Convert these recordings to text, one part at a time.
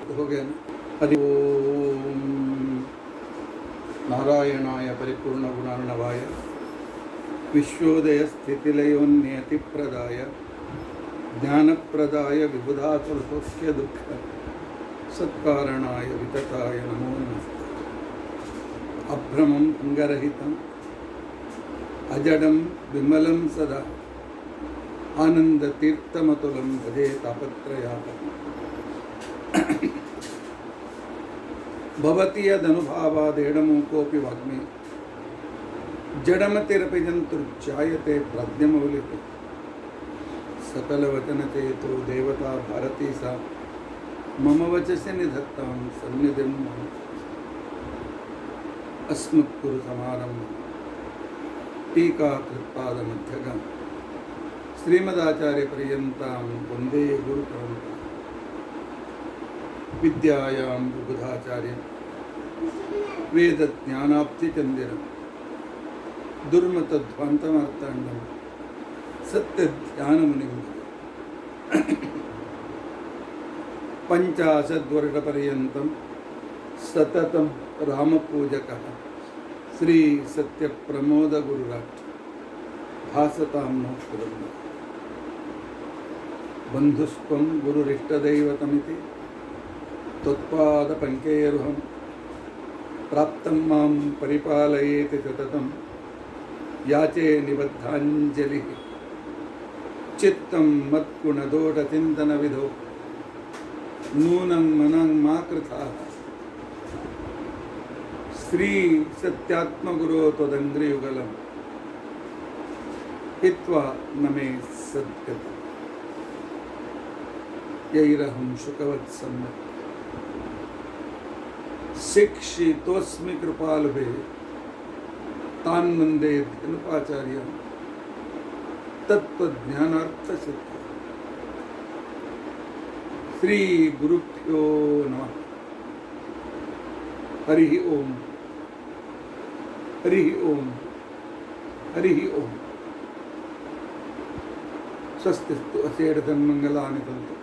हो गया ना। हरि ओम नारायणाय परिपूर्ण गुणार्णवाय विश्वोदय स्थितिलयोन्नियतिप्रदाय ज्ञानप्रदाय विबुधासुरसौख्य दुःख सत्कारणाय वितताय नमो नमस्ते। अभ्रमं भङ्गरहितम् अजडं विमलं सदा आनन्दतीर्थमतुलं भजे तापत्रयापहम्। भवति यदनुभावादेडमूकोऽपि वाग्मी जडमतिरपि जन्तुर्जायते प्राज्ञमौलिः। सकलवचनचेतो देवता भारती सा मम वचसि निधत्तां सन्निधिं मम। अस्मत्कुरुसमारम्भं टीकाकृत्पादमध्यगं श्रीमदाचार्यपर्यन्तां वन्दे गुरुपरम्परां। विद्यायां विबुधाचार्यं वेदज्ञानाब्धिचन्दिरं दुर्मतध्वान्तमार्ताण्डं सत्यध्यानमुनिं पञ्चाशद्वर्षपर्यन्तं सततं रामपूजकः श्री सत्यप्रमोदगुरुराट् भासतां नो पुरन्दर। बन्धुस्त्वं गुरुरिष्टदैवतमिति त्वत्पादपङ्केरुहं प्राप्तं मां परिपालयेति सततं याचे निबद्धाञ्जलिः। चित्तं मत्कुणदोषचिन्तनविधौ नूनं मनं मा कृथाः। श्री सत्यात्मगुरो त्वदङ्घ्रियुगलं हित्वा न मे सद्गति। यैरहं शुकवत्सम्यक् शिक्षितोऽस्मि कृपालुभिः तान् वन्दे धनुपाचार्यान् तत्त्वज्ञानार्थसिद्धिः। श्री गुरुभ्यो नमः। हरिः ओम हरिः ओम हरिः ओम। स्वस्तिस्तु असेडतन्मङ्गलानि सन्तु।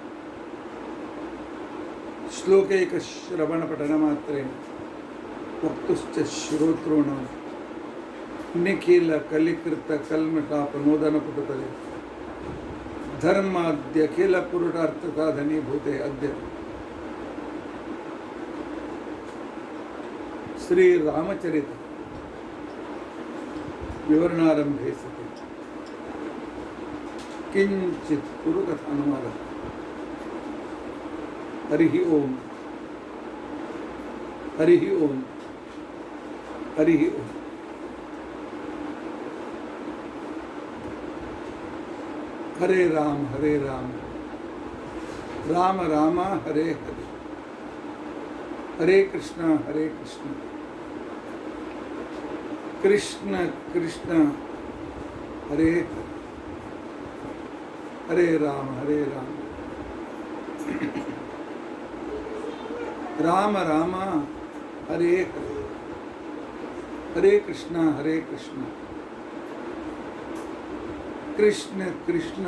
श्लोकैकश्रवणपठनमात्रेण वक्तुश्च श्रोतॄणां निखिलकलिकृतकल्मषापनोदनपुटतले धर्माद्यखिलपुरुषार्थसाधनीभूते अद्य श्रीरामचरित विवरणारंभे सति किंचित पुरुकथानुवादः। हरिः ओम हरिः ओम हरिः ओम। हरे राम राम राम हरे हरे, हरे कृष्ण कृष्ण कृष्ण हरे हरे, हरे राम राम राम हरे हरे, हरे कृष्ण कृष्ण कृष्ण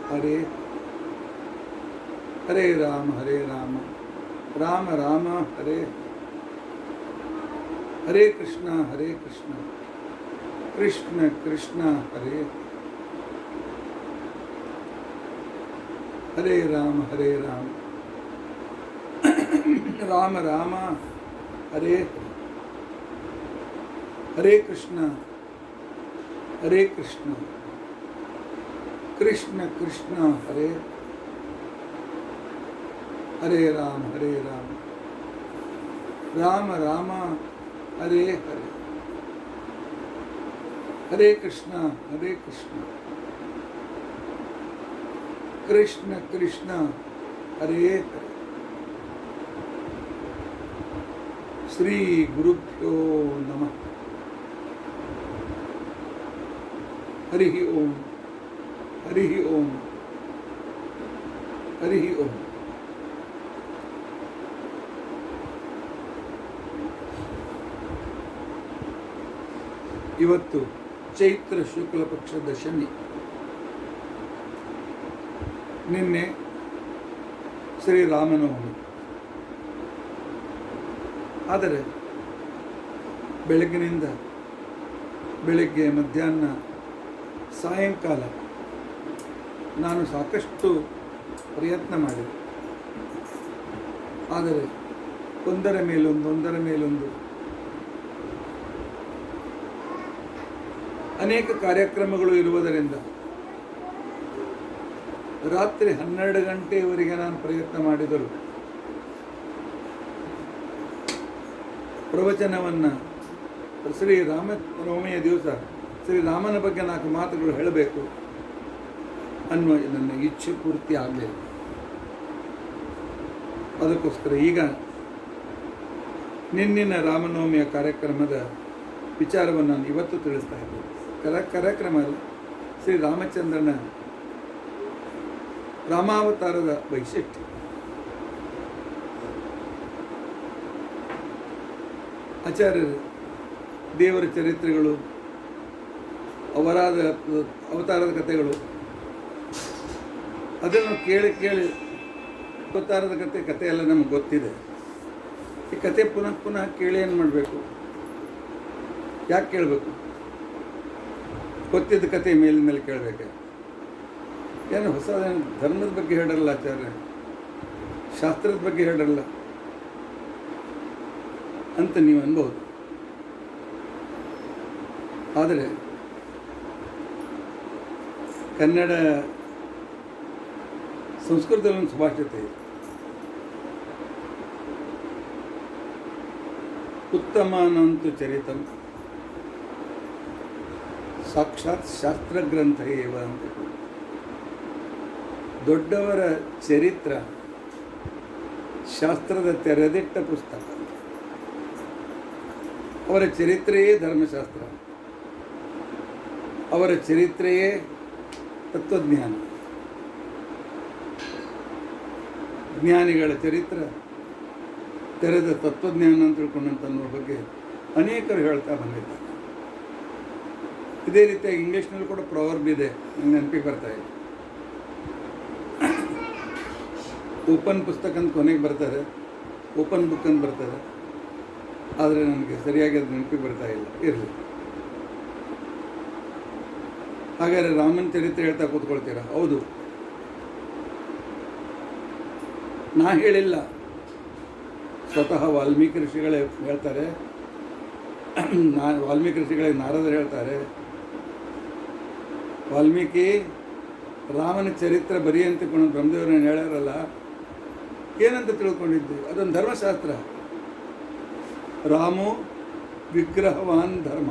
हरे, हरे राम राम राम हरे, हरे कृष्ण कृष्ण कृष्ण हरे, हरे राम राम राम हरे, हरे कृष्ण कृष्ण कृष्ण हरे, हरे राम राम राम हरे हरे, हरे कृष्ण कृष्ण कृष्ण हरे हरे। श्री गुरुभ्यो नमः। हरिः ओम हरिः ओम हरिः ओम। ಇವತ್ತು ಚೈತ್ರ ಶುಕ್ಲ ಪಕ್ಷ ದಶಮಿ. ನಿನ್ನೆ ಶ್ರೀರಾಮನವಮಿ. ಆದರೆ ಬೆಳಗ್ಗಿನಿಂದ ಬೆಳಗ್ಗೆ ಮಧ್ಯಾಹ್ನ ಸಾಯಂಕಾಲ ನಾನು ಸಾಕಷ್ಟು ಪ್ರಯತ್ನ ಮಾಡಿದೆ. ಆದರೆ ಒಂದರ ಮೇಲೊಂದು ಅನೇಕ ಕಾರ್ಯಕ್ರಮಗಳು ಇರುವುದರಿಂದ ರಾತ್ರಿ 12 ಗಂಟೆಯವರೆಗೆ ನಾನು ಪ್ರಯತ್ನ ಮಾಡಿದರು ಪ್ರವಚನವನ್ನು ಶ್ರೀರಾಮನವಮಿಯ ದಿವಸ ಶ್ರೀರಾಮನ ಬಗ್ಗೆ 4 ಮಾತುಗಳು ಹೇಳಬೇಕು ಅನ್ನುವ ನನ್ನ ಇಚ್ಛೆ ಪೂರ್ತಿ ಆಗಲಿಲ್ಲ. ಅದಕ್ಕೋಸ್ಕರ ಈಗ ನಿನ್ನಿನ ರಾಮನವಮಿಯ ಕಾರ್ಯಕ್ರಮದ ವಿಚಾರವನ್ನು ನಾನು ಇವತ್ತು ತಿಳಿಸ್ತಾ ಇದ್ದೇನೆ. ಕಾರ್ಯಕ್ರಮ ಶ್ರೀರಾಮಚಂದ್ರನ ರಾಮಾವತಾರದ ವೈಶಿಷ್ಟ್ಯ. ಆಚಾರ್ಯರು ದೇವರ ಚರಿತ್ರೆಗಳು, ಅವತಾರದ ಕಥೆಗಳು ಅದನ್ನು ಕೇಳಿ ಅವತಾರದ ಕಥೆ ಎಲ್ಲ ನಮಗೆ ಗೊತ್ತಿದೆ. ಈ ಕತೆ ಪುನಃ ಕೇಳಿ ಏನು ಮಾಡಬೇಕು? ಯಾಕೆ ಕೇಳಬೇಕು? ಗೊತ್ತಿದ್ದ ಕತೆ ಮೇಲಿನ ಮೇಲೆ ಕೇಳಬೇಕು. ಏನು ಹೊಸ ಧರ್ಮದ ಬಗ್ಗೆ ಹೇಳಲ್ಲ ಆಚಾರ್ಯ, ಶಾಸ್ತ್ರದ ಬಗ್ಗೆ ಹೇಳಲ್ಲ ಅಂತ ನೀವು ಅನ್ಬೋದು. ಆದರೆ ಕನ್ನಡ ಸಂಸ್ಕೃತದಲ್ಲಿ ಒಂದು ಸುಭಾಷಿತ ಇದೆ, ಉತ್ತಮಾನಂತು ಚರಿತಂ ಸಾಕ್ಷಾತ್ ಶಾಸ್ತ್ರಗ್ರಂಥ ಏವ ಅಂತ. ದೊಡ್ಡವರ ಚರಿತ್ರ ಶಾಸ್ತ್ರದ ತೆರೆದಿಟ್ಟ ಪುಸ್ತಕ. ಅವರ ಚರಿತ್ರೆಯೇ ಧರ್ಮಶಾಸ್ತ್ರ, ಅವರ ಚರಿತ್ರೆಯೇ ತತ್ವಜ್ಞಾನ. ಜ್ಞಾನಿಗಳ ಚರಿತ್ರ ತೆರೆದ ತತ್ವಜ್ಞಾನ ಅಂತ ತಿಳ್ಕೊಂಡಂತನ್ನೋ ಬಗ್ಗೆ ಅನೇಕರು ಹೇಳ್ತಾ ಬಂದಿದ್ದಾರೆ. ಇದೇ ರೀತಿಯಾಗಿ ಇಂಗ್ಲೀಷ್ನಲ್ಲಿ ಕೂಡ ಪ್ರವರ್ಬ್ ಇದೆ, ನಂಗೆ ನೆನಪಿಗೆ ಬರ್ತಾ ಇದೆ. ಓಪನ್ ಪುಸ್ತಕ ಅಂತ ಕೊನೆಗೆ ಬರ್ತಾರೆ, ಓಪನ್ ಬುಕ್ ಅಂತ ಬರ್ತಾರೆ, ಆದರೆ ನನಗೆ ಸರಿಯಾಗಿ ಅದು ನೆನಪಿಗೆ ಬರ್ತಾ ಇಲ್ಲ. ಇರಲಿ. ಹಾಗಾದರೆ ರಾಮನ ಚರಿತ್ರೆ ಹೇಳ್ತಾ ಕೂತ್ಕೊಳ್ತೀರಾ? ಹೌದು, ನಾ ಹೇಳಿಲ್ಲ, ಸ್ವತಃ ವಾಲ್ಮೀಕಿ ಋಷಿಗಳೇ ಹೇಳ್ತಾರೆ. ವಾಲ್ಮೀಕಿ ಋಷಿಗಳಿಗೆ ನಾರದರು ಹೇಳ್ತಾರೆ, ವಾಲ್ಮೀಕಿ ರಾಮನ ಚರಿತ್ರೆ ಬರೀ ಅಂತ ಬ್ರಹ್ಮದೇವರನ್ನು ಹೇಳ್ಯಾರಲ್ಲ, ಏನಂತ ತಿಳ್ಕೊಂಡಿದ್ದು? ಅದೊಂದು ಧರ್ಮಶಾಸ್ತ್ರ. ರಾಮೋ ವಿಗ್ರಹವಾನ್ ಧರ್ಮ.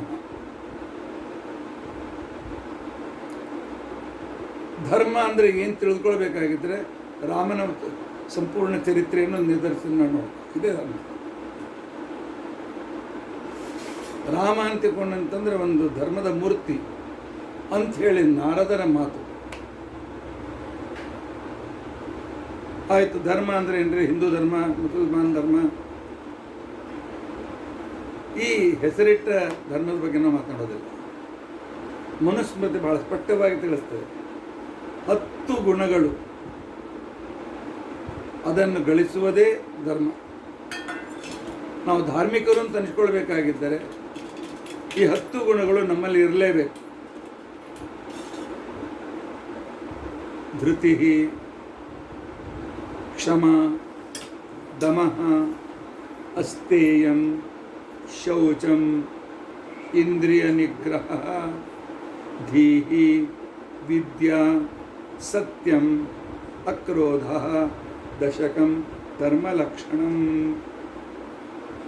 ಧರ್ಮ ಅಂದರೆ ಏನು ತಿಳ್ಕೊಳ್ಬೇಕಾಗಿದ್ದರೆ ರಾಮನ ಸಂಪೂರ್ಣ ಚರಿತ್ರೆಯನ್ನು ನಿದರ್ಶನ ನೋಡಿ, ಇದೇ ಧರ್ಮ. ರಾಮ ಅಂತ ತಿಳ್ಕೊಂಡಂತಂದರೆ ಒಂದು ಧರ್ಮದ ಮೂರ್ತಿ ಅಂಥೇಳಿ ನಾರದರ ಮಾತು. ಆಯಿತು, ಧರ್ಮ ಅಂದರೆ ಏನ್ರಿ? ಹಿಂದೂ ಧರ್ಮ, ಮುಸಲ್ಮಾನ್ ಧರ್ಮ, ಈ ಹೆಸರಿಟ್ಟ ಧರ್ಮದ ಬಗ್ಗೆ ನಾವು ಮಾತನಾಡೋದಿಲ್ಲ. ಮನುಸ್ಮೃತಿ ಬಹಳ ಸ್ಪಷ್ಟವಾಗಿ ತಿಳಿಸ್ತದೆ. 10 ಗುಣಗಳು, ಅದನ್ನು ಗಳಿಸುವುದೇ ಧರ್ಮ. ನಾವು ಧಾರ್ಮಿಕರು ಅಂತ ಅನಿಸ್ಕೊಳ್ಬೇಕಾಗಿದ್ದರೆ ಈ 10 ಗುಣಗಳು ನಮ್ಮಲ್ಲಿ ಇರಲೇಬೇಕು. ಧೃತಿ, ಕ್ಷಮ, ದಮಃ, ಅಸ್ತೇಯಂ, ಶೌಚಂ, ಇಂದ್ರಿಯ ನಿಗ್ರಹ, ಧೀಹಿ, ವಿದ್ಯಾ, ಸತ್ಯಂ, ಅಕ್ರೋಧ, ದಶಕಂ ಧರ್ಮಲಕ್ಷಣಂ.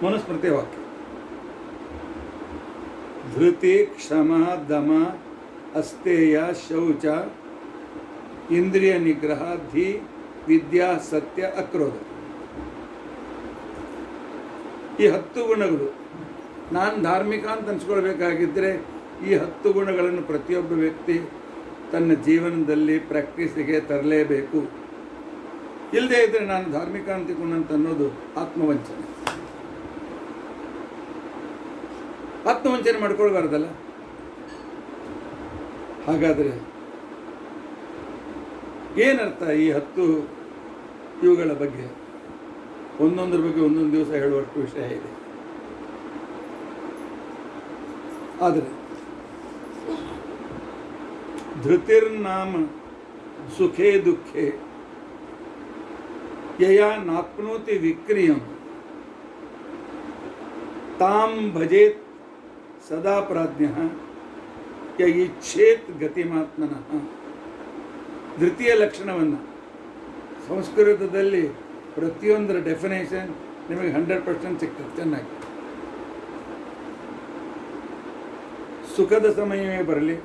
ಮನುಸ್ಮೃತಿ ವಾಕ್ಯ. ಧೃತಿ, ಕ್ಷಮ, ದಮ, ಅಸ್ತೇಯ, ಶೌಚ, ಇಂದ್ರಿಯ ನಿಗ್ರಹ, ಧೀ, ವಿದ್ಯಾ, ಸತ್ಯ, ಅಕ್ರೋಧ. ಈ 10 ಗುಣಗಳು. ನಾನು ಧಾರ್ಮಿಕ ಅಂತ ಅನ್ಸ್ಕೊಳ್ಬೇಕಾಗಿದ್ದರೆ ಈ 10 ಗುಣಗಳನ್ನು ಪ್ರತಿಯೊಬ್ಬ ವ್ಯಕ್ತಿ ತನ್ನ ಜೀವನದಲ್ಲಿ ಪ್ರಾಕ್ಟೀಸಿಗೆ ತರಲೇಬೇಕು. ಇಲ್ಲದೇ ಇದ್ದರೆ ನಾನು ಧಾರ್ಮಿಕ ಅಂತಿಕೊಂಡಂತ ಅನ್ನೋದು ಆತ್ಮವಂಚನೆ. ಆತ್ಮವಂಚನೆ ಮಾಡ್ಕೊಳ್ಬಾರ್ದಲ್ಲ. ಹಾಗಾದರೆ ಏನರ್ಥ ಈ 10 ಇವುಗಳ ಬಗ್ಗೆ? ಒಂದೊಂದ್ರ ಬಗ್ಗೆ ಒಂದೊಂದು ದಿವಸ ಹೇಳುವಷ್ಟು ವಿಷಯ ಇದೆ. ಆದರೆ ಧೃತಿರ್ನಾಮ ಸುಖೇ ದುಃಖೇ ಯಯಾ ನಾಪ್ನೋತಿ ವಿಕ್ರಿಯಂ ತಾಂ ಭಜೇತ್ ಸದಾ ಪ್ರಾಜ್ಞಃ ಯ ಇಚ್ಛೇತ್ ಗತಿಮಾತ್ಮನಃ. ಧೃತಿಯ ಲಕ್ಷಣವನ್ನು ಸಂಸ್ಕೃತದಲ್ಲಿ ಪ್ರತಿಯೊಂದರ ಡೆಫಿನೇಷನ್ ನಿಮಗೆ 100% ಸಿಗ್ತದೆ ಚೆನ್ನಾಗಿ. ಸುಖದ ಸಮಯವೇ ಬರಲಿ,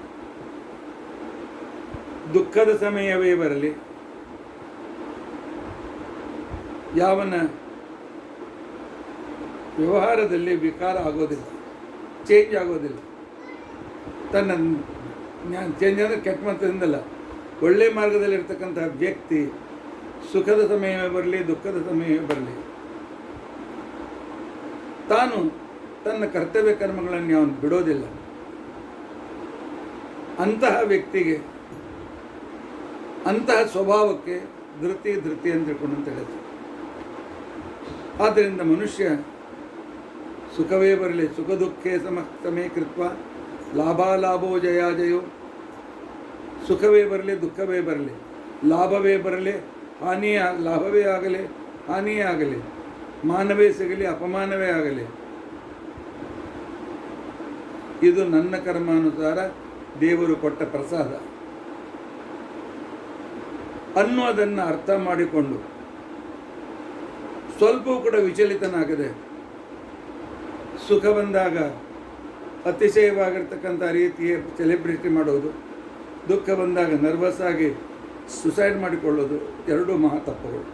ದುಃಖದ ಸಮಯವೇ ಬರಲಿ, ಯಾವನ ವ್ಯವಹಾರದಲ್ಲಿ ವಿಕಾರ ಆಗೋದಿಲ್ಲ, ಚೇಂಜ್ ಆಗೋದಿಲ್ಲ. ತನ್ನ ಚೇಂಜ್ ಅಂದರೆ ಕೆಟ್ಟ ಮಾತ್ರದಿಂದಲ್ಲ, ಒಳ್ಳೆ ಮಾರ್ಗದಲ್ಲಿರ್ತಕ್ಕಂತಹ ವ್ಯಕ್ತಿ ಸುಖದ ಸಮಯವೇ ಬರಲಿ, ದುಃಖದ ಸಮಯವೇ ಬರಲಿ, ತಾನು ತನ್ನ ಕರ್ತವ್ಯ ಕರ್ಮಗಳನ್ನು ಅವನು ಬಿಡೋದಿಲ್ಲ. ಅಂತಹ ವ್ಯಕ್ತಿಗೆ, ಅಂತಹ ಸ್ವಭಾವಕ್ಕೆ ಧೃತಿ ಅಂತ ತಿಳ್ಕೊಂಡು ಅಂತ ಹೇಳುತ್ತೆ. ಆದ್ದರಿಂದ ಮನುಷ್ಯ ಸುಖವೇ ಬರಲಿ, ಸುಖ ದುಃಖೇ ಸಮೀಕೃತ್ವ ಲಾಭಾಲಾಭೋ ಜಯಾಜಯೋ. ಸುಖವೇ ಬರಲಿ, ದುಃಖವೇ ಬರಲಿ, ಲಾಭವೇ ಬರಲಿ, ಲಾಭವೇ ಆಗಲಿ, ಹಾನಿಯೇ ಆಗಲಿ, ಮಾನವೇ ಸಿಗಲಿ, ಅಪಮಾನವೇ ಆಗಲಿ, ಇದು ನನ್ನ ಕರ್ಮಾನುಸಾರ ದೇವರು ಕೊಟ್ಟ ಪ್ರಸಾದ ಅನ್ನೋದನ್ನು ಅರ್ಥ ಮಾಡಿಕೊಂಡು ಸ್ವಲ್ಪವೂ ಕೂಡ ವಿಚಲಿತನಾಗದೆ, ಸುಖ ಬಂದಾಗ ಅತಿಶಯವಾಗಿರ್ತಕ್ಕಂಥ ರೀತಿಯ ಸೆಲೆಬ್ರಿಟಿ ಮಾಡೋದು, ದುಃಖ ಬಂದಾಗ ನರ್ವಸ್ ಆಗಿ ಸುಸೈಡ್ ಮಾಡಿಕೊಳ್ಳೋದು ಎರಡೂ ಮಹಾ ತಪ್ಪುಗಳು.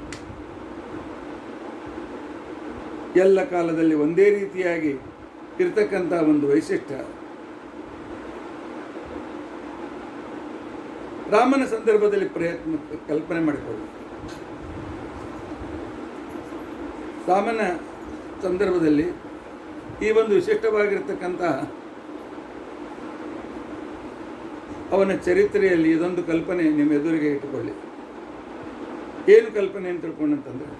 ಎಲ್ಲ ಕಾಲದಲ್ಲಿ ಒಂದೇ ರೀತಿಯಾಗಿ ಇರ್ತಕ್ಕಂಥ ಒಂದು ವೈಶಿಷ್ಟ್ಯ. ರಾಮನ ಸಂದರ್ಭದಲ್ಲಿ ಕಲ್ಪನೆ ಮಾಡಿಕೊಳ್ಳಿ. ರಾಮನ ಸಂದರ್ಭದಲ್ಲಿ ಈ ಒಂದು ವಿಶಿಷ್ಟವಾಗಿರ್ತಕ್ಕಂಥ ಅವನ ಚರಿತ್ರೆಯಲ್ಲಿ ಇದೊಂದು ಕಲ್ಪನೆ ನಿಮ್ಮ ಎದುರಿಗೆ ಇಟ್ಟುಕೊಳ್ಳಿ. ಏನು ಕಲ್ಪನೆ ಅಂತ ತಿಳ್ಕೊಂಡಂತಂದರೆ,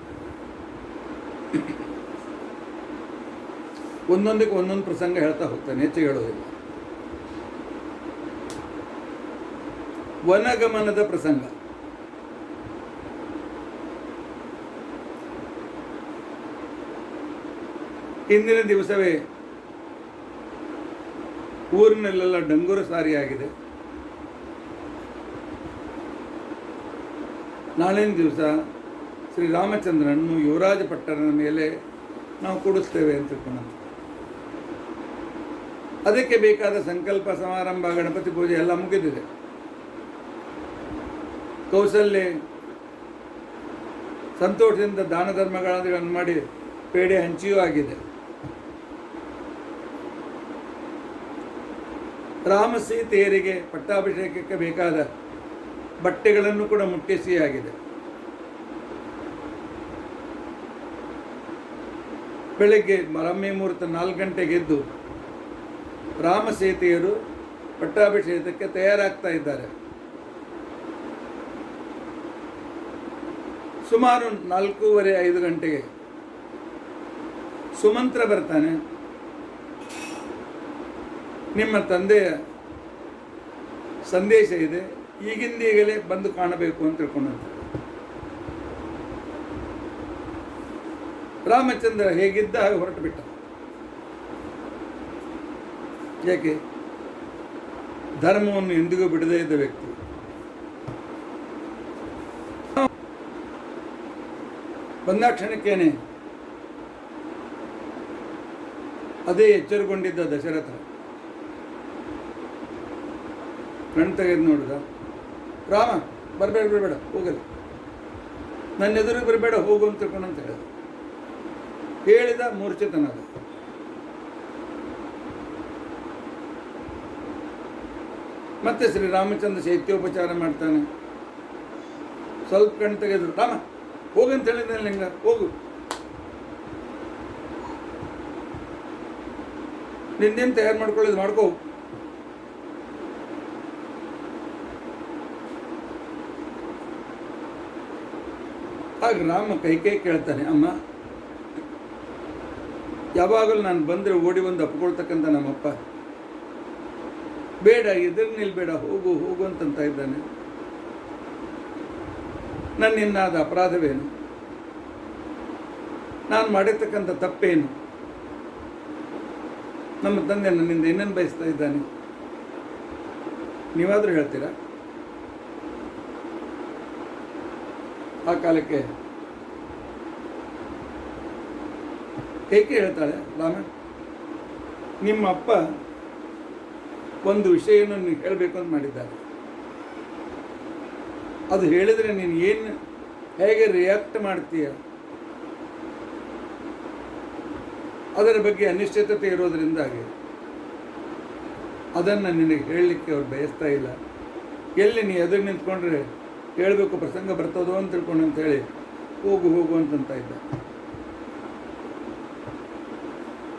ಒಂದೊಂದಕ್ಕೆ ಒಂದೊಂದು ಪ್ರಸಂಗ ಹೇಳ್ತಾ ಹೋಗ್ತಾನೆ, ಹೆಚ್ಚಿಗೆ ಹೇಳೋದಿಲ್ಲ. ವನಗಮನದ ಪ್ರಸಂಗ. ಹಿಂದಿನ ದಿವಸವೇ ಊರಿನಲ್ಲೆಲ್ಲ ಡಂಗೂರ ಸಾರಿಯಾಗಿದೆ. ನಾಳಿನ ದಿವಸ ಶ್ರೀರಾಮಚಂದ್ರನನ್ನು ಯುವರಾಜ ಪಟ್ಟಣದ ಮೇಲೆ ನಾವು ಕೊಡಿಸ್ತೇವೆ ಅಂತ ತಿಳ್ಕೊಂಡು, ಅದಕ್ಕೆ ಬೇಕಾದ ಸಂಕಲ್ಪ ಸಮಾರಂಭ, ಗಣಪತಿ ಪೂಜೆ ಎಲ್ಲ ಮುಗಿದಿದೆ. ಕೌಸಲ್ಯ ಸಂತೋಷದಿಂದ ದಾನ ಧರ್ಮಗಳನ್ನು ಮಾಡಿ ಪೇಡೆ ಹಂಚಿಯೂ ಆಗಿದೆ. ರಾಮ ಸೀತೆಯರಿಗೆ ಪಟ್ಟಾಭಿಷೇಕಕ್ಕೆ ಬೇಕಾದ ಬಟ್ಟೆಗಳನ್ನು ಕೂಡ ಮುಟ್ಟಿಸಿ ಆಗಿದೆ. ಬೆಳಗ್ಗೆ ಬ್ರಾಹ್ಮಿ ಮುಹೂರ್ತ 4 ಗಂಟೆಗೆ ಎದ್ದು ರಾಮ ಸೀತೆಯರು ಪಟ್ಟಾಭಿಷೇಕಕ್ಕೆ ತಯಾರಾಗ್ತಾ ಇದ್ದಾರೆ. ಸುಮಾರು 4:45 ಗಂಟೆಗೆ ಸುಮಂತ್ರ ಬರ್ತಾನೆ. ನಿಮ್ಮ ತಂದೆಯ ಸಂದೇಶ ಇದೆ, ಈಗಿಂದೀಗಲೇ ಬಂದು ಕಾಣಬೇಕು ಅಂತ ತಿಳ್ಕೊಂಡಂತ. ರಾಮಚಂದ್ರ ಹೇಗಿದ್ದ ಹಾಗೆ ಹೊರಟು ಬಿಟ್ಟ. ಯಾಕೆ? ಧರ್ಮವನ್ನು ಎಂದಿಗೂ ಬಿಡದೇ ಇದ್ದ ವ್ಯಕ್ತಿ. ಬಂದಾಕ್ಷಣಕ್ಕೇನೆ ಅದೇ ಎಚ್ಚರಗೊಂಡಿದ್ದ ದಶರಥ ಕಣ್ ತೆಗೆದು ನೋಡಿದ. ರಾಮ, ಬರಬೇಡ ಹೋಗಲ್ಲ, ನನ್ನ ಎದುರಿಗೆ ಬರಬೇಡ, ಹೋಗು ಅಂತ ತಿಳ್ಕೊಂಡಂತ ಹೇಳಿದ. ಮೂರ್ಛಿತನಾದ. ಮತ್ತೆ ಶ್ರೀರಾಮಚಂದ್ರ ಶೈತ್ಯೋಪಚಾರ ಮಾಡ್ತಾನೆ. ಸ್ವಲ್ಪ ಕಣ್ ತೆಗೆದು, ರಾಮ ಹೋಗಂತ ಹೇಳಿದ್ನಲ್ಲ ನಿಂಗ, ಹೋಗು, ನಿನ್ನೇನು ತಯಾರು ಮಾಡ್ಕೊಳ್ಳೋದು ಮಾಡ್ಕೋ. ಆಗ ರಾಮ ಕೈ ಕೇಳ್ತಾನೆ, ಅಮ್ಮ ಯಾವಾಗಲೂ ನಾನು ಬಂದರೆ ಓಡಿ ಬಂದು ಅಪ್ಕೊಳ್ತಕ್ಕಂಥ ನಮ್ಮಪ್ಪ ಬೇಡ, ಎದುರು ನಿಲ್ಬೇಡ, ಹೋಗು ಹೋಗು ಅಂತಂತ ಇದ್ದಾನೆ. ನನ್ನಿನ್ನಾದ ಅಪರಾಧವೇನು? ನಾನು ಮಾಡಿರ್ತಕ್ಕಂಥ ತಪ್ಪೇನು? ನಮ್ಮ ತಂದೆ ನನ್ನಿಂದ ಏನನ್ನು ಬಯಸ್ತಾ ಇದ್ದಾನೆ? ನೀವಾದರೂ ಹೇಳ್ತೀರಾ? ಆ ಕಾಲಕ್ಕೆ ಕೈಕೆ ಹೇಳ್ತಾಳೆ, ರಾಮ, ನಿಮ್ಮ ಅಪ್ಪ ಒಂದು ವಿಷಯವನ್ನು ನೀನು ಹೇಳಬೇಕು ಅಂತ ಮಾಡಿದ್ದಾರೆ. ಅದು ಹೇಳಿದರೆ ನೀನು ಏನು, ಹೇಗೆ ರಿಯಾಕ್ಟ್ ಮಾಡ್ತೀಯ? ಅದರ ಬಗ್ಗೆ ಅನಿಶ್ಚಿತತೆ ಇರೋದರಿಂದಾಗಿ ಅದನ್ನು ನಿನಗೆ ಹೇಳಲಿಕ್ಕೆ ಅವ್ರು ಬಯಸ್ತಾ ಇಲ್ಲ. ಎಲ್ಲಿ ನೀ ಎದುರು ನಿಂತ್ಕೊಂಡ್ರೆ ಹೇಳಬೇಕು, ಪ್ರಸಂಗ ಬರ್ತದೋ ಅಂತ ತಿಳ್ಕೊಂಡು ಅಂತೇಳಿ ಹೋಗು ಹೋಗು ಅಂತಂತ ಇದ್ದ.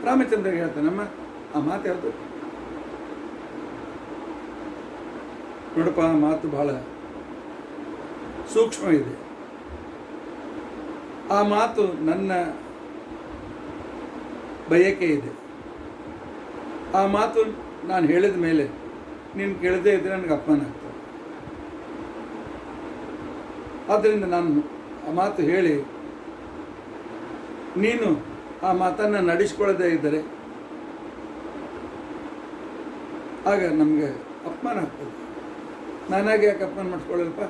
ರಾಮಚಂದ್ರಗೆ ಹೇಳ್ತಾನಮ್ಮ, ಆ ಮಾತು ಯಾವುದು ನೋಡಪ್ಪ, ಆ ಮಾತು ಬಹಳ ಸೂಕ್ಷ್ಮ ಇದೆ. ಆ ಮಾತು ನನ್ನ ಬಯಕೆ ಇದೆ. ಆ ಮಾತು ನಾನು ಹೇಳಿದ ಮೇಲೆ ನೀನು ಕೇಳದೇ ಇದ್ದರೆ ನನಗೆ ಅಪಮಾನ ಆಗ್ತದೆ. ಆದ್ದರಿಂದ ನಾನು ಆ ಮಾತು ಹೇಳಿ ನೀನು ಆ ಮಾತನ್ನು ನಡೆಸ್ಕೊಳ್ಳದೇ ಇದ್ದರೆ ಆಗ ನಮಗೆ ಅಪಮಾನ ಆಗ್ತದೆ. ನಾನಾಗಿ ಯಾಕೆ ಅಪಮಾನ ಮಾಡಿಸ್ಕೊಳ್ಳಲ್ಪ?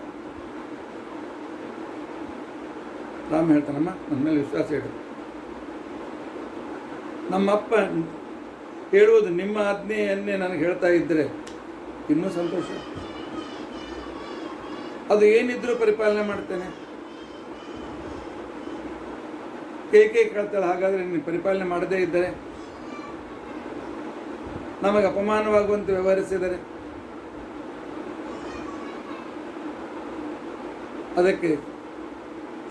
ರಾಮ ಹೇಳ್ತಾನಮ್ಮ, ನನ್ನ ಮೇಲೆ ವಿಶ್ವಾಸ ಇಡು. ನಮ್ಮಪ್ಪ ಹೇಳುವುದು ನಿಮ್ಮ ಆಜ್ಞೆಯನ್ನೇ ನನಗೆ ಹೇಳ್ತಾ ಇದ್ದರೆ ಇನ್ನೂ ಸಂತೋಷ. ಅದು ಏನಿದ್ರೂ ಪರಿಪಾಲನೆ ಮಾಡ್ತೇನೆ. ಕೈ ಕೇಳ್ತಾಳೆ, ಹಾಗಾದರೆ ನೀನು ಪರಿಪಾಲನೆ ಮಾಡದೇ ಇದ್ದರೆ, ನಮಗೆ ಅಪಮಾನವಾಗುವಂತೆ ವ್ಯವಹರಿಸಿದರೆ, ಅದಕ್ಕೆ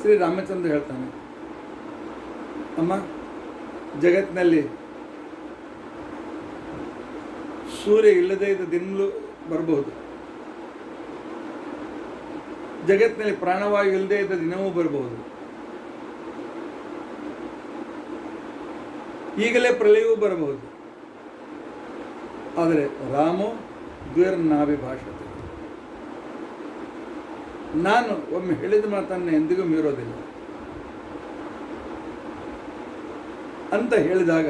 ಶ್ರೀರಾಮಚಂದ್ರ ಹೇಳ್ತಾನೆ, ಅಮ್ಮ, ಜಗತ್ತಿನಲ್ಲಿ ಸೂರ್ಯ ಇಲ್ಲದೇ ಇದ್ದ ದಿನಲೂ ಬರಬಹುದು, ಜಗತ್ತಿನಲ್ಲಿ ಪ್ರಾಣವಾಯು ಇಲ್ಲದೇ ಇದ್ದ ದಿನವೂ ಬರಬಹುದು, ಈಗಲೇ ಪ್ರಳಯವೂ ಬರಬಹುದು. ಆದರೆ ರಾಮೋ ದ್ವಿರ್ನಾಭಿ ಭಾಷತೆ, ನಾನು ಒಮ್ಮೆ ಹೇಳಿದ ಮಾತನ್ನು ಎಂದಿಗೂ ಮೀರೋದಿಲ್ಲ ಅಂತ ಹೇಳಿದಾಗ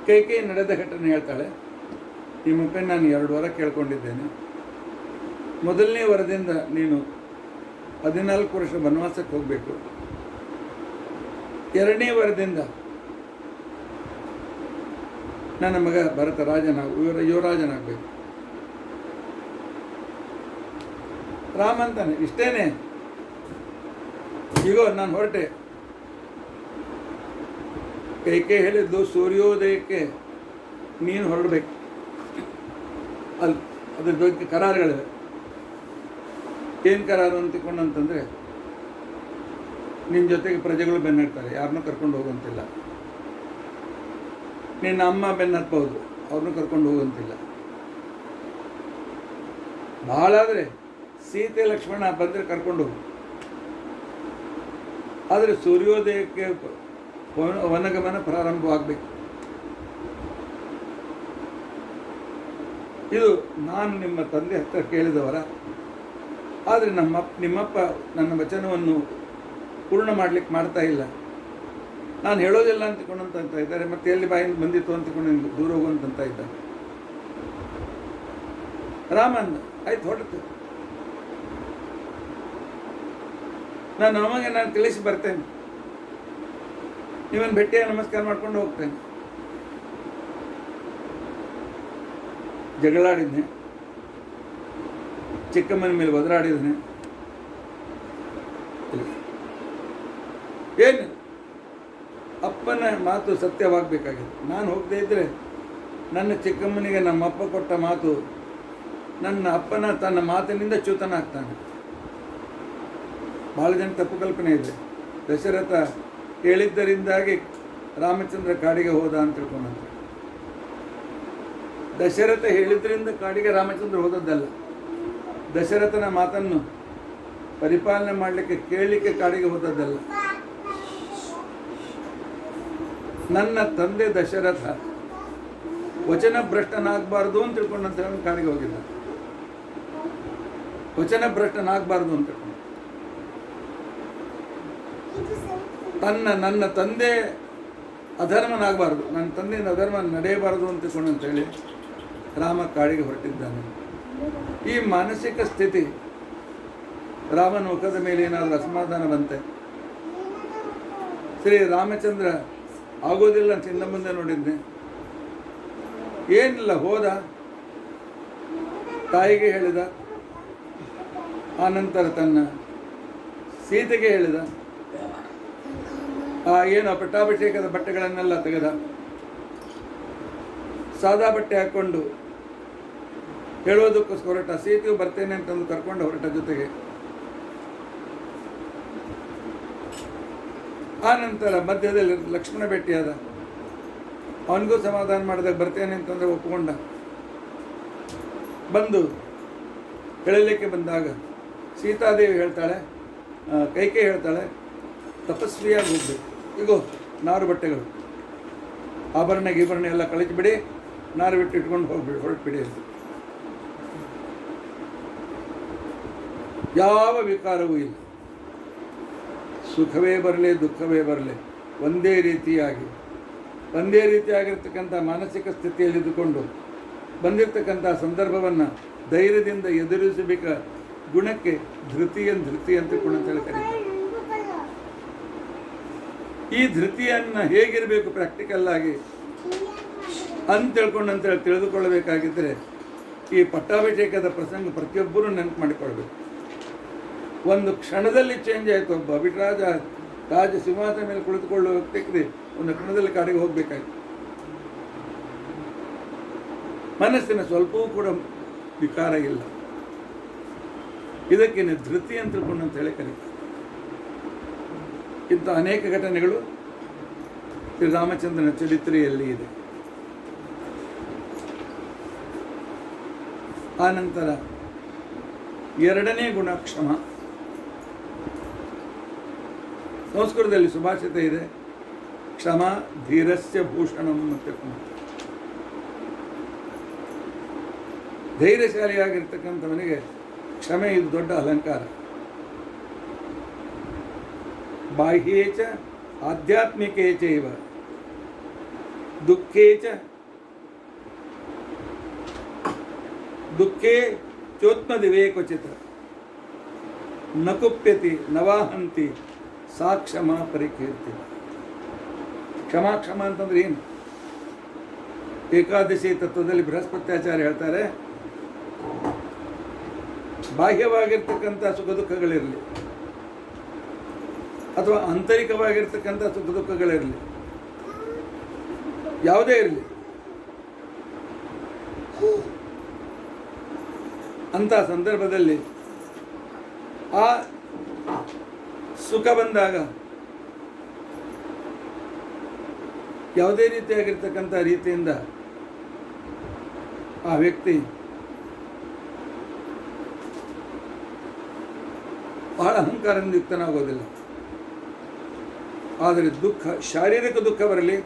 ಕೈ ನಡೆದ ಘಟನೆ ಹೇಳ್ತಾಳೆ. ನಿಮ್ಮಪ್ಪನ ನಾನು 2 ವಾರ ಕೇಳ್ಕೊಂಡಿದ್ದೇನೆ. ಮೊದಲನೇ ವರದಿಂದ ನೀನು 14 ವರ್ಷ ವನವಾಸಕ್ಕೆ ಹೋಗಬೇಕು. 2ನೇ ವರದಿಂದ ನನ್ನ ಮಗ ಭರತ ಯುವರಾಜನಾಗಬೇಕು. ರಾಮ ಅಂತಾನೆ, ಇಷ್ಟೇನೆ, ಈಗೋ ನಾನು ಹೊರಟೆ. ಕೈ ಹೇಳಿದ್ದು ಸೂರ್ಯೋದಯಕ್ಕೆ ನೀನು ಹೊರಡಬೇಕು. ಅದ್ರ ಬಗ್ಗೆ ಕರಾರುಗಳಿವೆ. ಏನು ಕರಾರು ಅಂತಂದರೆ, ನಿನ್ನ ಜೊತೆಗೆ ಪ್ರಜೆಗಳು ಬೆನ್ನಡ್ತಾರೆ, ಯಾರನ್ನೂ ಕರ್ಕೊಂಡು ಹೋಗುವಂತಿಲ್ಲ. ನಿನ್ನ ಅಮ್ಮ ಬೆನ್ನು ಹತ್ಬಹುದು, ಅವ್ರನ್ನೂ ಕರ್ಕೊಂಡು ಹೋಗುವಂತಿಲ್ಲ. ಭಾಳಾದರೆ ಸೀತೆ ಲಕ್ಷ್ಮಣ ಬಂದರೆ ಕರ್ಕೊಂಡು ಹೋಗು. ಆದರೆ ಸೂರ್ಯೋದಯಕ್ಕೆ ವನಗಮನ ಪ್ರಾರಂಭವಾಗಬೇಕು. ಇದು ನಾನು ನಿಮ್ಮ ತಂದೆ ಹತ್ರ ಕೇಳಿದವರ. ಆದರೆ ನಿಮ್ಮಪ್ಪ ನನ್ನ ವಚನವನ್ನು ಪೂರ್ಣ ಮಾಡ್ತಾ ಇಲ್ಲ. ನಾನು ಹೇಳೋದಿಲ್ಲ ಅಂತಕೊಂಡಂತ ಇದ್ದಾರೆ. ಮತ್ತೆ ಎಲ್ಲಿ ಬಾಯಿಂದ ಬಂದಿತ್ತು ಅಂತಕೊಂಡು ದೂರ ಹೋಗುವಂತ ಇದ್ದಾರೆ. ರಾಮನ್ ಆಯ್ತು, ಹೊರಟು. ನಾನು ತಿಳಿಸಿ ಬರ್ತೇನೆ. ನೀವನ್ನು ಭೇಟಿಯಾಗಿ ನಮಸ್ಕಾರ ಮಾಡ್ಕೊಂಡು ಹೋಗ್ತೇನೆ. ಜಗಳಾಡಿದ್ನೆ, ಚಿಕ್ಕಮ್ಮನ ಮೇಲೆ ಒದರಾಡಿದ್ದಾನೆ. ಏನು ಅಪ್ಪನ ಮಾತು ಸತ್ಯವಾಗಬೇಕಾಗಿದೆ. ನಾನು ಹೋಗದೇ ಇದ್ದರೆ ನನ್ನ ಚಿಕ್ಕಮ್ಮನಿಗೆ ನಮ್ಮಪ್ಪ ಕೊಟ್ಟ ಮಾತು, ನನ್ನ ಅಪ್ಪನ ತನ್ನ ಮಾತಿನಿಂದ ಚ್ಯುತನಾಗ್ತಾನೆ. ಭಾಳ ಜನ ತಪ್ಪು ಕಲ್ಪನೆ ಇದೆ. ದಶರಥ ಹೇಳಿದ್ದರಿಂದಾಗಿ ರಾಮಚಂದ್ರ ಕಾಡಿಗೆ ಹೋದ ಅಂತ ತಿಳ್ಕೊಂಡಂತ. ದಶರಥ ಹೇಳಿದ್ರಿಂದ ಕಾಡಿಗೆ ರಾಮಚಂದ್ರ ಹೋದದ್ದಲ್ಲ. ದಶರಥನ ಮಾತನ್ನು ಪರಿಪಾಲನೆ ಮಾಡಲಿಕ್ಕೆ ಕೇಳಲಿಕ್ಕೆ ಕಾಡಿಗೆ ಹೋದದ್ದಲ್ಲ. ನನ್ನ ತಂದೆ ದಶರಥ ವಚನ ಭ್ರಷ್ಟನಾಗಬಾರ್ದು ಅಂತ ತಿಳ್ಕೊಂಡಂತ ಹೇಳಿ ಕಾಡಿಗೆ ಹೋಗಿದ್ದ. ವಚನ ಭ್ರಷ್ಟನಾಗಬಾರ್ದು ಅಂತ ತಿಳ್ಕೊಂಡು ನನ್ನ ತಂದೆ ಅಧರ್ಮನಾಗಬಾರ್ದು, ನನ್ನ ತಂದೆಯಿಂದ ಅಧರ್ಮ ನಡೆಯಬಾರದು ಅಂತ ತಿಳ್ಕೊಂಡು ಅಂತೇಳಿ ರಾಮ ಕಾಡಿಗೆ ಹೊರಟಿದ್ದಾನೆ. ಈ ಮಾನಸಿಕ ಸ್ಥಿತಿ ರಾಮನ ಮುಖದ ಮೇಲೆ ಏನಾದರೂ ಅಸಮಾಧಾನ ಬಂತೆ. ಶ್ರೀ ರಾಮಚಂದ್ರ ಆಗೋದಿಲ್ಲ ಅಂತ ಹಿಂದೆ ಮುಂದೆ ನೋಡಿದ್ದೆ, ಏನಿಲ್ಲ, ಹೋದ, ತಾಯಿಗೆ ಹೇಳಿದ, ಆನಂತರ ತನ್ನ ಸೀತೆಗೆ ಹೇಳಿದ, ಏನು ಪಟ್ಟಾಭಿಷೇಕದ ಬಟ್ಟೆಗಳನ್ನೆಲ್ಲ ತೆಗೆದ, ಸಾದಾ ಬಟ್ಟೆ ಹಾಕ್ಕೊಂಡು ಹೇಳೋದಕ್ಕೋಸ್ಕರ ಹೊರಟ. ಸೀತೆಯು ಬರ್ತೇನೆ ಅಂತಂದು ಕರ್ಕೊಂಡು ಹೊರಟ ಜೊತೆಗೆ. ಆ ನಂತರ ಮಧ್ಯದಲ್ಲಿ ಲಕ್ಷ್ಮಣ ಭೇಟಿಯಾದ, ಅವನಿಗೂ ಸಮಾಧಾನ ಮಾಡಿದಾಗ ಬರ್ತೇನೆ ಅಂತಂದರೆ ಒಪ್ಪಿಕೊಂಡ. ಬಂದು ಹೇಳಲಿಕ್ಕೆ ಬಂದಾಗ ಸೀತಾದೇವಿ ಹೇಳ್ತಾಳೆ, ಕೈಕೇಯಿ ಹೇಳ್ತಾಳೆ, ತಪಸ್ವಿಯಾಗಿ ಹೋಗ್ಬೇಕು, ಈಗೋ ನಾರು ಬಟ್ಟೆಗಳು, ಆಭರಣ ಗೀಭರಣ ಎಲ್ಲ ಕಳಿಸಿಬಿಡಿ, ನಾರು ಬಿಟ್ಟು ಇಟ್ಕೊಂಡು ಹೋಗ್ಬಿಡಿ, ಹೊರಟ್ಬಿಡಿ ಅಂತ. ಯಾವ ವಿಕಾರವೂ ಇಲ್ಲ, ಸುಖವೇ ಬರಲಿ ದುಃಖವೇ ಬರಲಿ ಒಂದೇ ರೀತಿಯಾಗಿರ್ತಕ್ಕಂಥ ಮಾನಸಿಕ ಸ್ಥಿತಿಯಲ್ಲಿದ್ದುಕೊಂಡು ಬಂದಿರತಕ್ಕಂಥ ಸಂದರ್ಭವನ್ನು ಧೈರ್ಯದಿಂದ ಎದುರಿಸಬೇಕ ಗುಣಕ್ಕೆ ಧೃತಿ ಅಂತ ಕರೀತಾರೆ. ಈ ಧೃತಿಯನ್ನು ಹೇಗಿರಬೇಕು ಪ್ರಾಕ್ಟಿಕಲ್ ಆಗಿ ಅಂತೇಳಿ ತಿಳಿದುಕೊಳ್ಳಬೇಕಾಗಿದ್ದರೆ ಈ ಪಟ್ಟಾಭಿಷೇಕದ ಪ್ರಸಂಗ ಪ್ರತಿಯೊಬ್ಬರೂ ನೆನಪು ಮಾಡಿಕೊಳ್ಬೇಕು. ಒಂದು ಕ್ಷಣದಲ್ಲಿ ಚೇಂಜ್ ಆಯಿತು. ಒಬ್ಬ ರಾಜ ಸಿಂಹಾಸನ ಮೇಲೆ ಕುಳಿತುಕೊಳ್ಳುವ ವ್ಯಕ್ತಿಗೆ ಒಂದು ಕ್ಷಣದಲ್ಲಿ ಕಾಡಿಗೆ ಹೋಗಬೇಕಾಯ್ತು. ಮನಸ್ಸಿನ ಸ್ವಲ್ಪವೂ ಕೂಡ ವಿಕಾರ ಇಲ್ಲ. ಇದಕ್ಕೇನೆ ಧೃತಿ ಅಂತ ತಿಳ್ಕೊಂಡು ಅಂತ ಹೇಳಿ ಕರೀತಾರೆ. ಇಂಥ ಅನೇಕ ಘಟನೆಗಳು ಶ್ರೀರಾಮಚಂದ್ರನ ಚರಿತ್ರೆಯಲ್ಲಿ ಇದೆ. ಆನಂತರ ಎರಡನೇ ಗುಣ ಕ್ಷಮ. ಸಂಸ್ಕೃತದಲ್ಲಿ ಸುಭಾಷಿತ ಇದೆ, ಕ್ಷಮ ಧೀರಸ್ಯ ಭೂಷಣಂ ಅಂತ. ಧೈರ್ಯಶಾಲಿಯಾಗಿರ್ತಕ್ಕಂಥವನಿಗೆ ಕ್ಷಮೆ ಇದು ದೊಡ್ಡ ಅಲಂಕಾರ. ಬಾಹ್ಯೇಚ ಆಧ್ಯಾತ್ಮಿಕೇಚೈವ ದುಃಖೇ ಚೋತ್ಮದಿವೇಕ್ವಚಿತ ನ ಕುಪ್ಯತಿ ನವಾಹಂತಿ ಸಾ ಕ್ಷಮ ಪರಿಕೀರ್ತಿ. ಕ್ಷಮ ಅಂತಂದ್ರೆ ಏನು? ಏಕಾದಶಿ ತತ್ವದಲ್ಲಿ ಬೃಹಸ್ಪತ್ಯಾಚಾರ್ಯ ಹೇಳ್ತಾರೆ, ಬಾಹ್ಯವಾಗಿರ್ತಕ್ಕಂಥ ಸುಖ ದುಃಖಗಳಿರಲಿ ಅಥವಾ ಆಂತರಿಕವಾಗಿರ್ತಕ್ಕಂಥ ಸುಖ ದುಃಖಗಳಿರಲಿ, ಯಾವುದೇ ಇರಲಿ, ಅಂಥ ಸಂದರ್ಭದಲ್ಲಿ ಆ ಸುಖ ಬಂದಾಗ ಯಾವುದೇ ರೀತಿಯಾಗಿರ್ತಕ್ಕಂಥ ರೀತಿಯಿಂದ ಆ ವ್ಯಕ್ತಿ ಬಹಳ ಅಹಂಕಾರದಿಂದ ಯುಕ್ತನಾಗೋದಿಲ್ಲ. ಆದರೆ ದುಃಖ, ಶಾರೀರಿಕ ದುಃಖ ಬರಲಿ,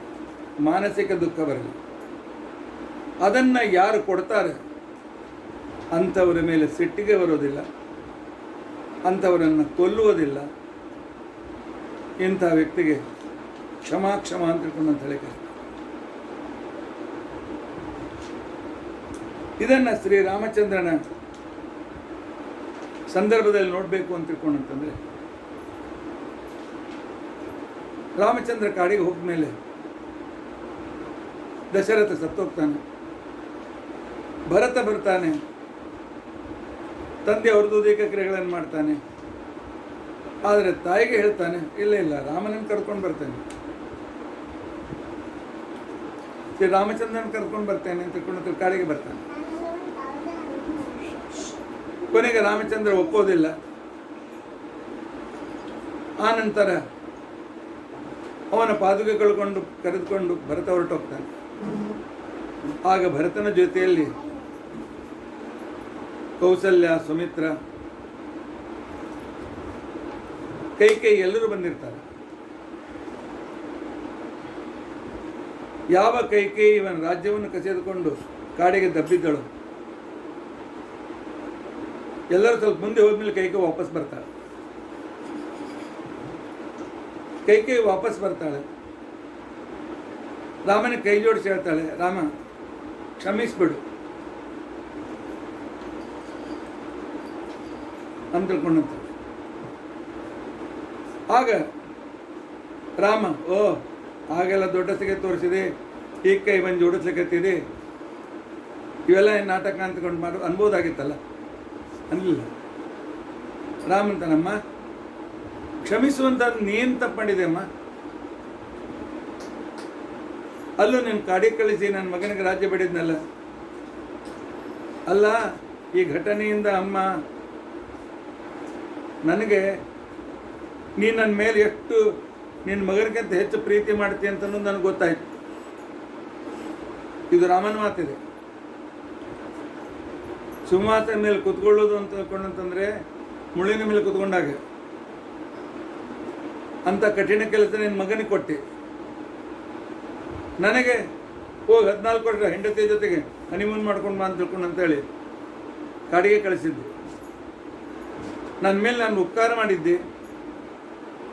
ಮಾನಸಿಕ ದುಃಖ ಬರಲಿ, ಅದನ್ನು ಯಾರು ಕೊಡ್ತಾರೆ ಅಂಥವರ ಮೇಲೆ ಸಿಟ್ಟಿಗೆ ಬರೋದಿಲ್ಲ, ಅಂಥವರನ್ನು ಕೊಲ್ಲುವುದಿಲ್ಲ. ಇಂಥ ವ್ಯಕ್ತಿಗೆ ಕ್ಷಮ ಅಂತ ತಿಳ್ಕೊಂಡು ಅಂತ ಹೇಳಿ ಇದನ್ನು ಶ್ರೀರಾಮಚಂದ್ರನ ಸಂದರ್ಭದಲ್ಲಿ ನೋಡಬೇಕು ಅಂತ ತಿಳ್ಕೊಂಡು ಅಂತಂದರೆ, ರಾಮಚಂದ್ರ ಕಾಡಿಗೆ ಹೋದ ಮೇಲೆ ದಶರಥ ಸತ್ತೋಗ್ತಾನೆ. ಭರತ ಬರ್ತಾನೆ, ತಂದೆ ಔದ್ಯೋಗಿಕ ಕ್ರಿಯೆಗಳನ್ನು ಮಾಡ್ತಾನೆ. ಆದರೆ ತಾಯಿಗೆ ಹೇಳ್ತಾನೆ, ಇಲ್ಲ ರಾಮನನ್ನು ಕರ್ಕೊಂಡು ಬರ್ತೇನೆ, ಶ್ರೀ ರಾಮಚಂದ್ರನ ಕರ್ಕೊಂಡು ಬರ್ತೇನೆ ಅಂತ ತಿಳ್ಕೊಂಡು ಕಾಡಿಗೆ ಬರ್ತಾನೆ. ಕೊನೆಗೆ ರಾಮಚಂದ್ರ ಒಪ್ಪೋದಿಲ್ಲ. ಆನಂತರ ಅವನ ಪಾದುಕೆ ಕರೆದುಕೊಂಡು ಭರತ ಹೊರಟೋಗ್ತಾನೆ. ಆಗ ಭರತನ ಜೊತೆಯಲ್ಲಿ ಕೌಸಲ್ಯ, ಸುಮಿತ್ರ, ಕೈಕೇಯಿ ಎಲ್ಲರೂ ಬಂದಿರ್ತಾರೆ. ಯಾವ ಕೈಕೇಯಿ ಇವನ ರಾಜ್ಯವನ್ನು ಕಸಿದುಕೊಂಡು ಕಾಡಿಗೆ ದಬ್ಬಿದ್ದಳು. ಎಲ್ಲರೂ ಸ್ವಲ್ಪ ಮುಂದೆ ಹೋದ್ಮೇಲೆ ಕೈಕೇಯಿ ವಾಪಸ್ ಬರ್ತಾಳೆ. ಕೈಕೇಯಿ ವಾಪಸ್ ಬರ್ತಾಳೆ. ರಾಮನ ಕೈ ಜೋಡಿಸಿ ಹೇಳ್ತಾಳೆ, ರಾಮ ಕ್ಷಮಿಸ್ಬಿಡು ಅಂತ ತಿಳ್ಕೊಂಡಂತ. ಆಗ ರಾಮ, ಓ ಆಗೆಲ್ಲ ದೊಡ್ಡಸಿಗೆ ತೋರಿಸಿದೆ, ಈಗ ಕೈ ಬಂದು ಜೋಡಿಸ್ಲಿಕ್ಕತ್ತಿದೆ, ಇವೆಲ್ಲ ಏನು ನಾಟಕ ಅಂತಕೊಂಡು ಮಾಡೋದು ಅನ್ಬೋದಾಗಿತ್ತಲ್ಲ, ಅನ್ನಲಿಲ್ಲ. ರಾಮಂತನಮ್ಮ ಕ್ಷಮಿಸುವಂತ ನೀನು ತಪ್ಪು ಮಾಡಿದೆ ಅಮ್ಮ. ಅಲ್ಲೂ ನೀನು ಕಾಡಿಗೆ ಕಳಿಸಿ ನನ್ನ ಮಗನಿಗೆ ರಾಜ್ಯ ಬಿಡಿದ್ನಲ್ಲ. ಅಲ್ಲ, ಈ ಘಟನೆಯಿಂದ ಅಮ್ಮ ನನಗೆ ನೀನು ನನ್ನ ಮೇಲೆ ಎಷ್ಟು ನಿನ್ನ ಮಗನಿಗಿಂತ ಹೆಚ್ಚು ಪ್ರೀತಿ ಮಾಡ್ತೀಯ ಅಂತ ನನಗೆ ಗೊತ್ತಾಯ್ತು. ಇದು ರಾಮನ ಮಾತಿದೆ. ಸಿಂಹಾಸನ ಮೇಲೆ ಕುತ್ಕೊಳ್ಳೋದು ಅಂತ ತಿಳ್ಕೊಂಡಂತಂದ್ರೆ ಮುಳ್ಳಿನ ಮೇಲೆ ಕುತ್ಕೊಂಡಾಗ ಅಂತ ಕಠಿಣ ಕೆಲಸ ನಿನ್ನ ಮಗನಿಗೆ ಕೊಟ್ಟೆ. ನನಗೆ ಹೋಗಿ 14 ವರ್ಷ ಹೆಂಡತಿ ಜೊತೆಗೆ ಹನಿಮೂನ್ ಮಾಡ್ಕೊಂಡು ಬಾ ಅಂತ ತಿಳ್ಕೊಂಡು ಅಂತೇಳಿ ಕಾಡಿಗೆ ಕಳಿಸಿದ್ದೆ. ನನ್ನ ಮೇಲೆ ನಾನು ಉಪಕಾರ ಮಾಡಿದ್ದೆ,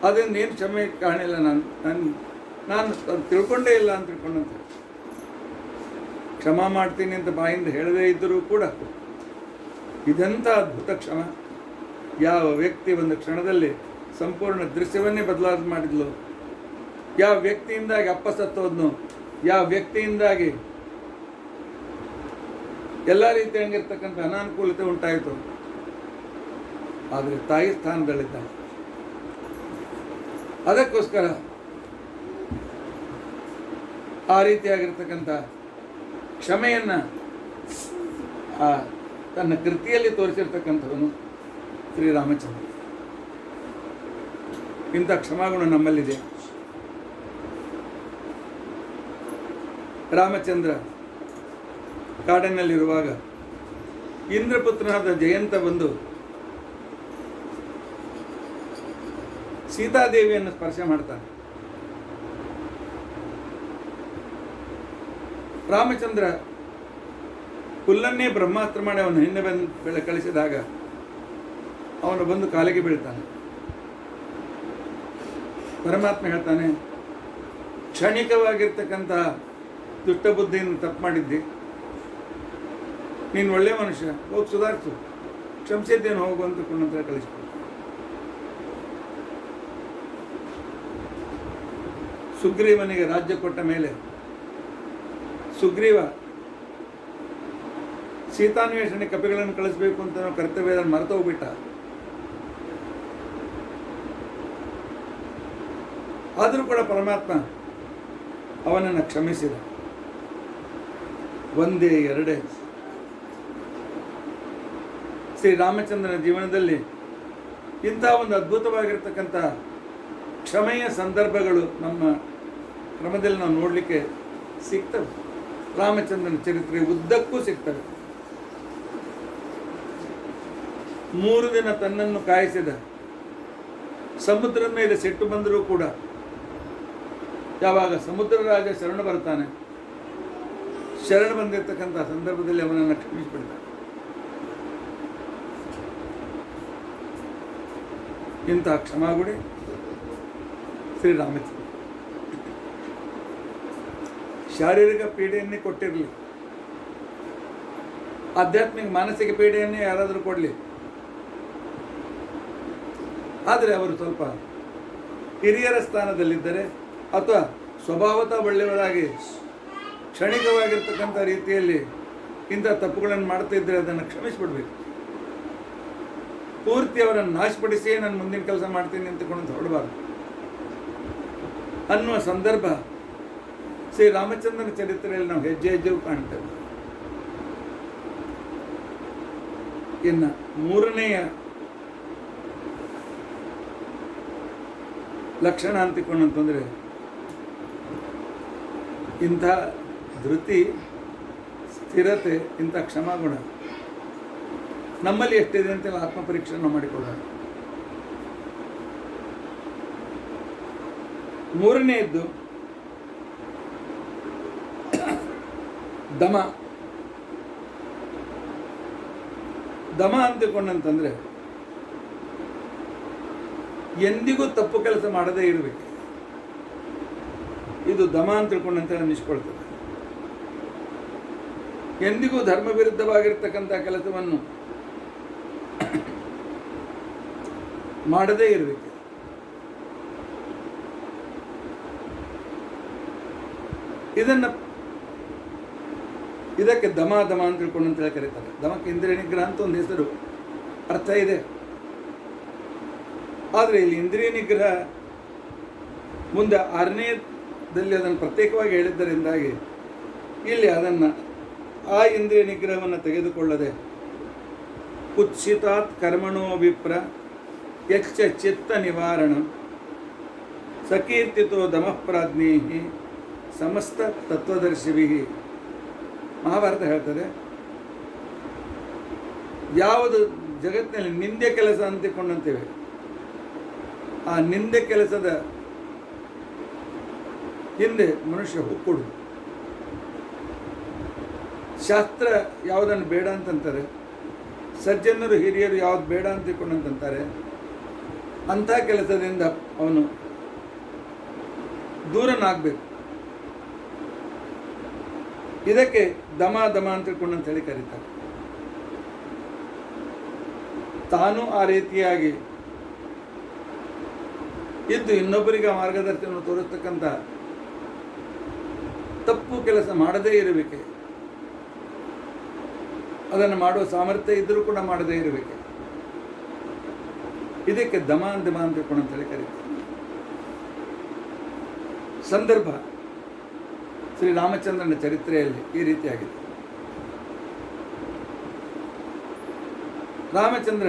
ಅದರಿಂದ ಏನು ಕ್ಷಮೆ ಕಾಣಿಲ್ಲ. ನಾನು ತಿಳ್ಕೊಂಡೇ ಇಲ್ಲ ಅಂತ ತಿಳ್ಕೊಂಡಂತ ಕ್ಷಮ ಮಾಡ್ತೀನಿ ಅಂತ ಬಾಯಿಂದ ಹೇಳದೇ ಇದ್ದರೂ ಕೂಡ ಇದೆಂಥ ಅದ್ಭುತ ಕ್ಷಮ. ಯಾವ ವ್ಯಕ್ತಿ ಒಂದು ಕ್ಷಣದಲ್ಲಿ ಸಂಪೂರ್ಣ ದೃಶ್ಯವನ್ನೇ ಬದಲಾವಣೆ ಮಾಡಿದ್ಲು, ಯಾವ ವ್ಯಕ್ತಿಯಿಂದಾಗಿ ಅಪ್ಪ ಸತ್ತೋದ್ನು, ಯಾವ ವ್ಯಕ್ತಿಯಿಂದಾಗಿ ಎಲ್ಲ ರೀತಿಯಾಗಿರ್ತಕ್ಕಂಥ ಅನಾನುಕೂಲತೆ ಉಂಟಾಯಿತು. ಆದರೆ ತಾಯಿ ಸ್ಥಾನದಲ್ಲಿದ್ದಾಳೆ. ಅದಕ್ಕೋಸ್ಕರ ಆ ರೀತಿಯಾಗಿರ್ತಕ್ಕಂಥ ಕ್ಷಮೆಯನ್ನು ತನ್ನ ಕೃತಿಯಲ್ಲಿ ತೋರಿಸಿರ್ತಕ್ಕಂಥವನು ಶ್ರೀರಾಮಚಂದ್ರ. ಇಂಥ ಕ್ಷಮಾಗುಣ ನಮ್ಮಲ್ಲಿದೆ. ರಾಮಚಂದ್ರ ಕಾಡಿನಲ್ಲಿರುವಾಗ ಇಂದ್ರಪುತ್ರನಾದ ಜಯಂತ ಬಂದು ಸೀತಾದೇವಿಯನ್ನು ಸ್ಪರ್ಶ ಮಾಡ್ತಾನೆ. ರಾಮಚಂದ್ರ ಹುಲ್ಲನ್ನೇ ಬ್ರಹ್ಮಾಸ್ತ್ರ ಮಾಡಿ ಅವನು ಹಿಂದೆ ಬಂದು ಕಳಿಸಿದಾಗ ಅವನು ಬಂದು ಕಾಲಿಗೆ ಬೀಳ್ತಾನೆ. ಪರಮಾತ್ಮ ಹೇಳ್ತಾನೆ, ಕ್ಷಣಿಕವಾಗಿರ್ತಕ್ಕಂಥ ದುಷ್ಟಬುದ್ಧಿಯನ್ನು ತಪ್ಪು ಮಾಡಿದ್ದೆ, ನೀನು ಒಳ್ಳೆ ಮನುಷ್ಯ, ಹೋಗಿ ಸುಧಾರಿಸು, ಕ್ಷಮಿಸಿದ್ದೇನು ಹೋಗು ಅಂತ ನಂತರ ಕಳಿಸ್ಕೊಡು. ಸುಗ್ರೀವನಿಗೆ ರಾಜ್ಯ ಕೊಟ್ಟ ಮೇಲೆ ಸುಗ್ರೀವ ಸೀತಾನ್ವೇಷಣೆ ಕಪಿಗಳನ್ನು ಕಳಿಸ್ಬೇಕು ಅಂತ ನಾವು ಕರ್ತವ್ಯದಲ್ಲಿ ಮರೆತು ಹೋಗ್ಬಿಟ್ಟ. ಆದರೂ ಕೂಡ ಪರಮಾತ್ಮ ಅವನನ್ನು ಕ್ಷಮಿಸಿದ. ಒಂದೇ ಎರಡೇ ಶ್ರೀರಾಮಚಂದ್ರನ ಜೀವನದಲ್ಲಿ ಇಂಥ ಒಂದು ಅದ್ಭುತವಾಗಿರ್ತಕ್ಕಂಥ ಕ್ಷಮೆಯ ಸಂದರ್ಭಗಳು ನಮ್ಮ ಕ್ರಮದಲ್ಲಿ ನಾವು ನೋಡಲಿಕ್ಕೆ ಸಿಗ್ತವೆ. ರಾಮಚಂದ್ರನ ಚರಿತ್ರೆ ಉದ್ದಕ್ಕೂ ಸಿಗ್ತವೆ. 3 ದಿನ ತನ್ನನ್ನು ಕಾಯಿಸಿದ, ಸಮುದ್ರದ ಮೇಲೆ ಸಿಟ್ಟು ಬಂದರೂ ಕೂಡ ಯಾವಾಗ ಸಮುದ್ರ ರಾಜ ಶರಣ ಬರ್ತಾನೆ, ಶರಣ ಬಂದಿರತಕ್ಕಂಥ ಸಂದರ್ಭದಲ್ಲಿ ಅವನನ್ನು ಕ್ಷಮಿಸಿಬಿಡ್ತಾನೆ. ಇಂತಹ ಕ್ಷಮಾಗುಡಿ ಶ್ರೀರಾಮಚಂದ್ರ. ಶಾರೀರಿಕ ಪೀಡೆಯನ್ನೇ ಕೊಟ್ಟಿರಲಿ, ಆಧ್ಯಾತ್ಮಿಕ ಮಾನಸಿಕ ಪೀಡೆಯನ್ನೇ ಯಾರಾದರೂ ಕೊಡಲಿ, ಆದರೆ ಅವರು ಸ್ವಲ್ಪ ಹಿರಿಯರ ಸ್ಥಾನದಲ್ಲಿದ್ದರೆ ಅಥವಾ ಸ್ವಭಾವತಃ ಒಳ್ಳೆಯವರಾಗಿ ಕ್ಷಣಿಕವಾಗಿರ್ತಕ್ಕಂಥ ರೀತಿಯಲ್ಲಿ ಇಂಥ ತಪ್ಪುಗಳನ್ನು ಮಾಡ್ತಾ ಇದ್ದರೆ ಅದನ್ನು ಕ್ಷಮಿಸಿಬಿಡ್ಬೇಕು. ಪೂರ್ತಿ ಅವರನ್ನು ನಾಶಪಡಿಸಿಯೇ ನಾನು ಮುಂದಿನ ಕೆಲಸ ಮಾಡ್ತೀನಿ ಅಂತಕೊಂಡು ಹೊರಡಬಾರ್ದು ಅನ್ನುವ ಸಂದರ್ಭ ಶ್ರೀರಾಮಚಂದ್ರನ ಚರಿತ್ರೆಯಲ್ಲಿ ನಾವು ಹೆಜ್ಜೆ ಹೆಜ್ಜೆಗೂ ಕಾಣ್ತೇವೆ. ಇನ್ನು 3ನೆಯ ಲಕ್ಷಣ ಅಂತಿಕೊಂಡಂತಂದರೆ ಇಂಥ ಧೃತಿ, ಸ್ಥಿರತೆ, ಇಂಥ ಕ್ಷಮಾಗುಣ ನಮ್ಮಲ್ಲಿ ಎಷ್ಟಿದೆ ಅಂತೆಲ್ಲ ಆತ್ಮಪರೀಕ್ಷೆಯನ್ನು ಮಾಡಿಕೊಳ್ಳೋಣ. 3ನೇದ್ದು ದಮ ದಮ ಅಂತಿಕೊಂಡಂತಂದರೆ ಎಂದಿಗೂ ತಪ್ಪು ಕೆಲಸ ಮಾಡದೇ ಇರಬೇಕು. ಇದು ದಮ ಅಂತ ತಿಳ್ಕೊಂಡಂತೆ ಅನ್ನಿಸ್ಕೊಳ್ತದೆ. ಎಂದಿಗೂ ಧರ್ಮ ವಿರುದ್ಧವಾಗಿರ್ತಕ್ಕಂಥ ಕೆಲಸವನ್ನು ಮಾಡದೇ ಇರಬೇಕು. ಇದಕ್ಕೆ ದಮ ಅಂತ ತಿಳ್ಕೊಂಡಂತ ಕರೀತಾರೆ. ದಮಕ್ಕೆ ಇಂದ್ರಿಯ ನಿಗ್ರಹ ಅಂತ ಒಂದು ಹೆಸರು, ಅರ್ಥ ಇದೆ. ಆದರೆ ಇಲ್ಲಿ ಇಂದ್ರಿಯ ನಿಗ್ರಹ ಮುಂದೆ 6ನೇದಲ್ಲಿ ಅದನ್ನು ಪ್ರತ್ಯೇಕವಾಗಿ ಹೇಳಿದ್ದರಿಂದಾಗಿ ಇಲ್ಲಿ ಅದನ್ನು ಆ ಇಂದ್ರಿಯ ನಿಗ್ರಹವನ್ನು ತೆಗೆದುಕೊಳ್ಳದೆ ಕುತ್ಸಿತಾತ್ ಕರ್ಮಣೋ ವಿಪ್ರ ಯಚ್ಚ ಚಿತ್ತ ನಿವಾರಣ ಸಕೀರ್ತಿತೋ ದಮಃಪ್ರಾಜ್ಞೀ ಸಮಸ್ತ ತತ್ವದರ್ಶಿಭಿ. ಮಹಾಭಾರತ ಹೇಳ್ತದೆ, ಯಾವುದು ಜಗತ್ತಿನಲ್ಲಿ ನಿಂದೆ ಕೆಲಸ ಅಂತಿಕೊಂಡಂತೇವೆ, ಆ ನಿಂದೆ ಕೆಲಸದ ಹಿಂದೆ ಮನುಷ್ಯ ಹುಕ್ಕುಡು. ಶಾಸ್ತ್ರ ಯಾವುದನ್ನು ಬೇಡ ಅಂತಂತಾರೆ, ಸಜ್ಜನರು ಹಿರಿಯರು ಯಾವ್ದು ಬೇಡ ಅಂತಿಕೊಂಡಂತಾರೆ, ಅಂಥ ಕೆಲಸದಿಂದ ಅವನು ದೂರನಾಗಬೇಕು. ಇದಕ್ಕೆ ದಮ ಅಂತ ತಿಳ್ಕೊಂಡಂತ ಹೇಳಿ ಕರೀತಾರೆ. ತಾನು ಆ ರೀತಿಯಾಗಿ ಇದ್ದು ಇನ್ನೊಬ್ಬರಿಗೆ ಮಾರ್ಗದರ್ಶನ ತೋರಿಸ್ತಕ್ಕಂಥ ತಪ್ಪು ಕೆಲಸ ಮಾಡದೇ ಇರಬೇಕೆ, ಅದನ್ನು ಮಾಡುವ ಸಾಮರ್ಥ್ಯ ಇದ್ದರೂ ಕೂಡ ಮಾಡದೇ ಇರಬೇಕೆ. ಇದಕ್ಕೆ ದಮ ಅಂತ ತಿಳ್ಕೊಂಡಂತೇಳಿ ಕರೀತಾರೆ. ಸಂದರ್ಭ ಶ್ರೀರಾಮಚಂದ್ರನ ಚರಿತ್ರೆಯಲ್ಲಿ ಈ ರೀತಿಯಾಗಿದೆ. ರಾಮಚಂದ್ರ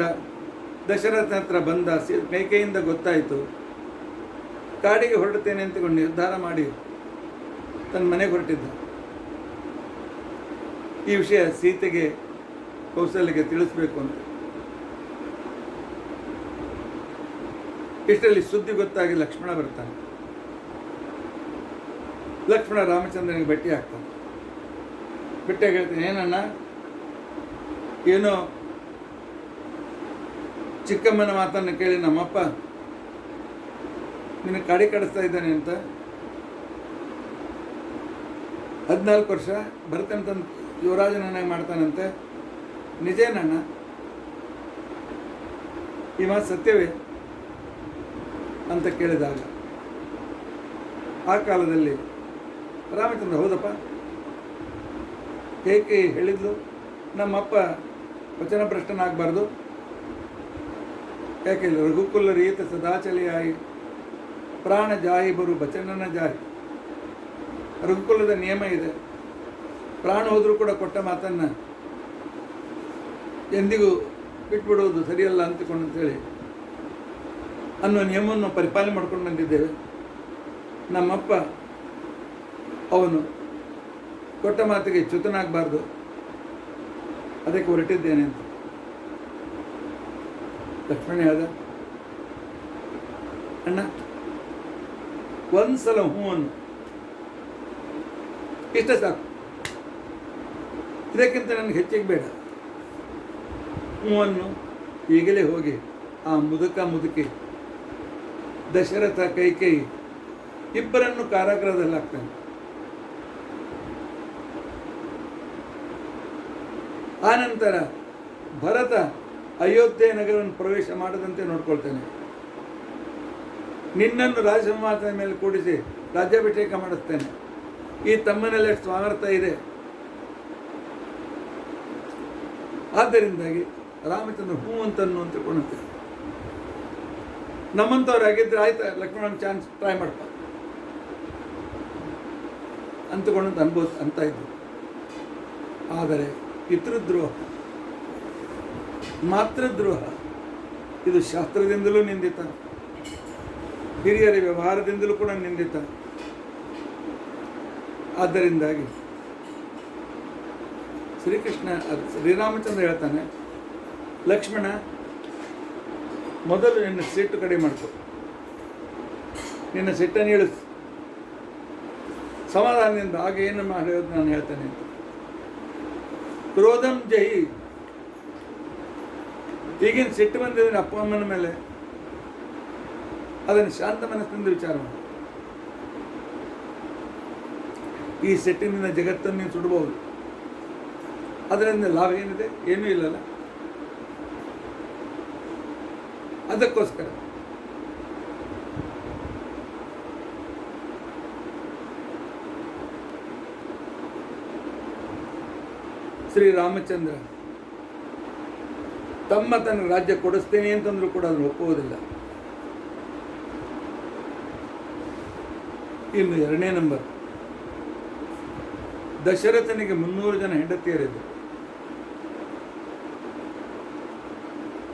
ದಶರಥನ ಹತ್ರ ಬಂದ, ಕೈಕೈಯಿಂದ ಗೊತ್ತಾಯಿತು, ಕಾಡಿಗೆ ಹೊರಡುತ್ತೇನೆ ಅಂತಕೊಂಡು ನಿರ್ಧಾರ ಮಾಡಿ ತನ್ನ ಮನೆಗೆ ಹೊರಟಿದ್ದ. ಈ ವಿಷಯ ಸೀತೆಗೆ ಕೌಸಲ್ಯಗೆ ತಿಳಿಸ್ಬೇಕು ಅಂತ. ಇಷ್ಟರಲ್ಲಿ ಸುದ್ದಿ ಗೊತ್ತಾಗಿ ಲಕ್ಷ್ಮಣ ಬರ್ತಾನೆ. ಲಕ್ಷ್ಮಣ ರಾಮಚಂದ್ರನಿಗೆ ಭೇಟಿ ಆಗ್ತಾನೆ. ಭೇಟಿಯಾಗಿ ಹೇಳ್ತಾನೆ, ಏನಣ್ಣ, ಏನೋ ಚಿಕ್ಕಮ್ಮನ ಮಾತನ್ನು ಕೇಳಿ ನಮ್ಮಪ್ಪ ನಿನ್ನ ಕಾಡಿ ಕಡಿಸ್ತಾ ಇದ್ದಾನೆ ಅಂತ. 14 ವರ್ಷ ಭರತನ ಯುವರಾಜನನ್ನಾಗಿ ಮಾಡ್ತಾನಂತೆ, ನಿಜೇನಣ್ಣ? ಈ ಮಾತು ಸತ್ಯವೇ ಅಂತ ಕೇಳಿದಾಗ ಆ ಕಾಲದಲ್ಲಿ ರಾಮಚಂದ್ರ, ಹೌದಪ್ಪ, ಏಕೆ ಹೇಳಿದ್ಲು, ನಮ್ಮಪ್ಪ ವಚನಭ್ರಷ್ಟನಾಗಬಾರ್ದು, ಯಾಕೆ ರಘುಕುಲ ರೀತ ಸದಾಚಲಿಯಾಯಿ ಪ್ರಾಣ ಜಾಯಿ ಬರು ಬಚನನ ಜಾರಿ. ರಘುಕುಲದ ನಿಯಮ ಇದೆ, ಪ್ರಾಣ ಹೋದರೂ ಕೂಡ ಕೊಟ್ಟ ಮಾತನ್ನು ಎಂದಿಗೂ ಬಿಟ್ಬಿಡುವುದು ಸರಿಯಲ್ಲ ಅಂತೇಳಿ ಅನ್ನೋ ನಿಯಮವನ್ನು ಪರಿಪಾಲನೆ ಮಾಡ್ಕೊಂಡು ಬಂದಿದ್ದೇವೆ. ನಮ್ಮಪ್ಪ ಅವನು ಕೊಟ್ಟ ಮಾತಿಗೆ ಚ್ಯುತನಾಗಬಾರ್ದು, ಅದಕ್ಕೆ ಹೊರಟಿದ್ದೇನೆ ಅಂತ. ಲಕ್ಷ್ಮಣ ಹೇಳ್ದ, ಅಣ್ಣ ಒಂದ್ಸಲ ಹ್ಞೂ ಅನ್ನು, ಇಷ್ಟ ಸಾಕು, ಇದಕ್ಕಿಂತ ನನಗೆ ಹೆಚ್ಚಿಗೆ ಬೇಡ. ಹ್ಞೂ ಅನ್ನು, ಈಗಲೇ ಹೋಗಿ ಆ ಮುದುಕಿ ದಶರಥ ಕೈಕೇಯಿ ಇಬ್ಬರನ್ನು ಕಾರಾಗೃಹದಲ್ಲಿ ಹಾಕ್ತಾನೆ. ಆನಂತರ ಭರತ ಅಯೋಧ್ಯೆ ನಗರವನ್ನು ಪ್ರವೇಶ ಮಾಡದಂತೆ ನೋಡ್ಕೊಳ್ತಾನೆ. ನಿನ್ನನ್ನು ರಾಜಸಿಂಹಾಸನದ ಮೇಲೆ ಕೂಡಿಸಿ ರಾಜ್ಯಾಭಿಷೇಕ ಮಾಡಿಸ್ತೇನೆ. ಈ ತಮ್ಮನಲ್ಲಿ ಎಷ್ಟು ಸಾಮರ್ಥ್ಯ ಇದೆ. ಆದ್ದರಿಂದಾಗಿ ರಾಮಚಂದ್ರ ಹ್ಞೂ ಅಂತ ತಿಳ್ಕೊಂಡಂತೆ. ನಮ್ಮಂಥವ್ರಾಗಿದ್ದರೆ ಆಯ್ತಾ, ಲಕ್ಷ್ಮಣ ಚಾನ್ಸ್ ಟ್ರೈ ಮಾಡ್ತ ಅಂತಕೊಂಡಂತ ಅನ್ಬೋದು ಅಂತ ಇದ್ದು. ಆದರೆ ಪಿತೃದ್ರೋಹ, ಮಾತೃದ್ರೋಹ ಇದು ಶಾಸ್ತ್ರದಿಂದಲೂ ನಿಂದಿತ, ಹಿರಿಯರ ವ್ಯವಹಾರದಿಂದಲೂ ಕೂಡ ನಿಂದಿತ. ಆದ್ದರಿಂದಾಗಿ ಶ್ರೀರಾಮಚಂದ್ರ ಹೇಳ್ತಾನೆ, ಲಕ್ಷ್ಮಣ, ಮೊದಲು ನಿನ್ನ ಸಿಟ್ಟು ಕಡಿಮೆ ಮಾಡ್ಕೊ, ನಿನ್ನ ಸಿಟ್ಟನ್ನು ಇಳಿಸು, ಸಮಾಧಾನದಿಂದ ಆಗ ಏನು ಮಾಡೋದು ನಾನು ಹೇಳ್ತೇನೆ ಅಂತ. ಕ್ರೋಧಂ ಜಹಿ. ಈಗಿನ ಸಿಟ್ಟು ಬಂದಿದ್ರೆ ಅಪ್ಪ ಅಮ್ಮನ ಮೇಲೆ, ಅದನ್ನು ಶಾಂತ ಮನಸ್ಸಿನಿಂದ ವಿಚಾರ ಮಾಡಿ. ಈ ಸಿಟ್ಟಿನಿಂದ ಜಗತ್ತನ್ನು ನೀನು ಸುಡಬಹುದು, ಅದರಿಂದ ಲಾಭ ಏನಿದೆ? ಏನೂ ಇಲ್ಲಲ್ಲ. ಅದಕ್ಕೋಸ್ಕರ ಶ್ರೀರಾಮಚಂದ್ರ ತನ್ನ ರಾಜ್ಯ ಕೊಡಿಸ್ತೇನೆ ಅಂತಂದ್ರೂ ಕೂಡ ಅದನ್ನು ಒಪ್ಪುವುದಿಲ್ಲ. ಇನ್ನು 2ನೇ ನಂಬರ್, ದಶರಥನಿಗೆ 300 ಜನ ಹೆಂಡತಿಯರಿದ್ದರು.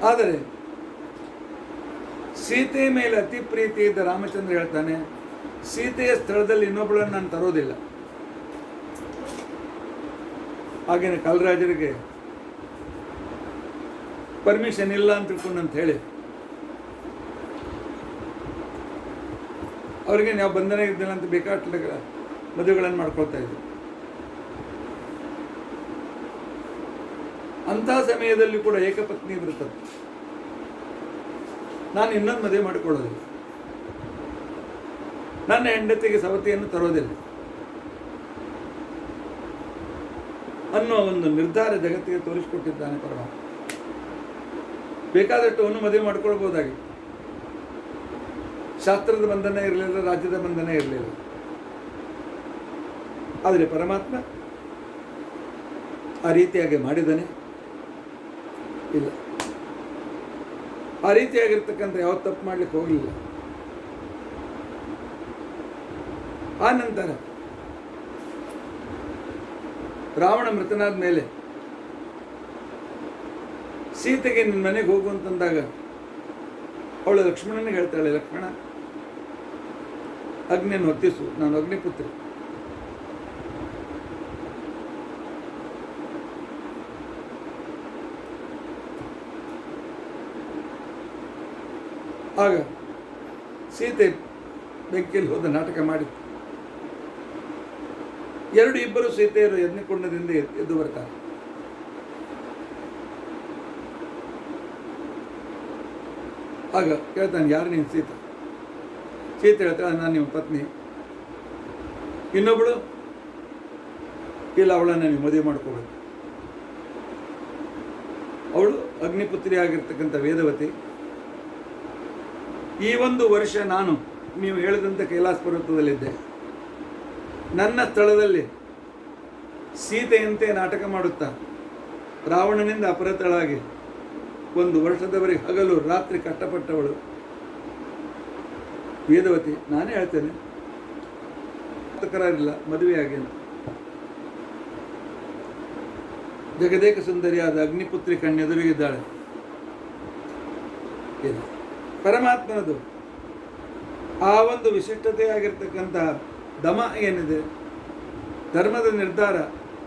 ಆದರೆ ಸೀತೆಯ ಮೇಲೆ ಅತಿ ಪ್ರೀತಿ ಇದ್ದ ರಾಮಚಂದ್ರ ಹೇಳ್ತಾನೆ, ಸೀತೆಯ ಸ್ಥಳದಲ್ಲಿ ಇನ್ನೊಬ್ಬಳನ್ನು ನಾನು ತರೋದಿಲ್ಲ. ಆಗಿನ ಕಾಲರಾಜರಿಗೆ ಪರ್ಮಿಷನ್ ಇಲ್ಲ ಅಂತ ತಿಳ್ಕೊಂಡಂತ ಹೇಳಿ ಅವರಿಗೆ ನಾವು ಬಂಧನ ಇದ್ದಿಲ್ಲ ಅಂತ ಬೇಕಾದ ಮದುವೆಗಳನ್ನು ಮಾಡ್ಕೊಳ್ತಾ ಇದ್ರು. ಅಂತಹ ಸಮಯದಲ್ಲಿ ಕೂಡ ಏಕಪತ್ನಿ ಬರುತ್ತದೆ, ನಾನು ಇನ್ನೊಂದು ಮದುವೆ ಮಾಡಿಕೊಳ್ಳೋದಿಲ್ಲ, ನನ್ನ ಹೆಂಡತಿಗೆ ಸವತಿಯನ್ನು ತರೋದಿಲ್ಲ ಅನ್ನುವ ಒಂದು ನಿರ್ಧಾರ ಜಗತ್ತಿಗೆ ತೋರಿಸಿಕೊಟ್ಟಿದ್ದಾನೆ ಪರಮಾತ್ಮ. ಬೇಕಾದಷ್ಟು ಅವನು ಮದುವೆ ಮಾಡಿಕೊಳ್ಬೋದಾಗಿ, ಶಾಸ್ತ್ರದ ಬಂಧನ ಇರಲಿಲ್ಲ, ರಾಜ್ಯದ ಬಂಧನ ಇರಲಿಲ್ಲ. ಆದರೆ ಪರಮಾತ್ಮ ಆ ರೀತಿಯಾಗಿ ಮಾಡಿದ್ದಾನೆ ಇಲ್ಲ. ಆ ರೀತಿಯಾಗಿರ್ತಕ್ಕಂಥ ಯಾವ ತಪ್ಪು ಮಾಡಲಿಕ್ಕೆ ಹೋಗಲಿಲ್ಲ. ಆ ನಂತರ ರಾವಣ ಮೃತನಾದ ಮೇಲೆ ಸೀತೆಗೆ ನಿನ್ನ ಮನೆಗೆ ಹೋಗು ಅಂತಂದಾಗ ಅವಳು ಲಕ್ಷ್ಮಣನಿಗೆ ಹೇಳ್ತಾಳೆ, ಲಕ್ಷ್ಮಣ ಅಗ್ನಿಯನ್ನು ಹೊತ್ತಿಸು, ನಾನು ಅಗ್ನಿಪುತ್ರಿ. ಆಗ ಸೀತೆ ಬೆಂಕಿಯಲ್ಲಿ ಹೋದ ನಾಟಕ ಮಾಡಿತ್ತು. ಇಬ್ಬರು ಸೀತೆಯರು ಯಜ್ಞಕುಂಡದಿಂದ ಎದ್ದು ಬರ್ತಾರೆ. ಆಗ ಕೇಳ್ತಾನೆ, ಯಾರು ನೀನು? ಸೀತೆ ಹೇಳ್ತಾಳೆ, ನಾನು ನಿಮ್ಮ ಪತ್ನಿ. ಇನ್ನೊಬ್ಬಳು, ಇಲ್ಲ, ಅವಳನ್ನು ನೀವು ಮದುವೆ ಮಾಡ್ಕೋಬೇಕು. ಅವಳು ಅಗ್ನಿಪುತ್ರಿ ಆಗಿರ್ತಕ್ಕಂಥ ವೇದವತಿ. ಈ 1 ವರ್ಷ ನಾನು ನೀವು ಹೇಳಿದಂಥ ಕೈಲಾಸ ಪರ್ವತದಲ್ಲಿದ್ದೆ. ನನ್ನ ಸ್ಥಳದಲ್ಲಿ ಸೀತೆಯಂತೆ ನಾಟಕ ಮಾಡುತ್ತಾ ರಾವಣನಿಂದ ಅಪಹೃತಳಾಗಿ 1 ವರ್ಷದವರೆಗೆ ಹಗಲು ರಾತ್ರಿ ಕಷ್ಟಪಟ್ಟವಳು ವೇದವತಿ. ನಾನೇ ಹೇಳ್ತೇನೆ, ತಕರಾರಿಲ್ಲ, ಮದುವೆಯಾಗಿ ಅಂತ. ಜಗದೇಕ ಸುಂದರಿಯಾದ ಅಗ್ನಿಪುತ್ರಿ ಕಣ್ಣೆದುರಿಗಿದ್ದಾಳೆ. ಪರಮಾತ್ಮನದು ಆ ಒಂದು ವಿಶಿಷ್ಟತೆಯಾಗಿರ್ತಕ್ಕಂಥ ದಮ ಏನಿದೆ, ಧರ್ಮದ ನಿರ್ಧಾರ,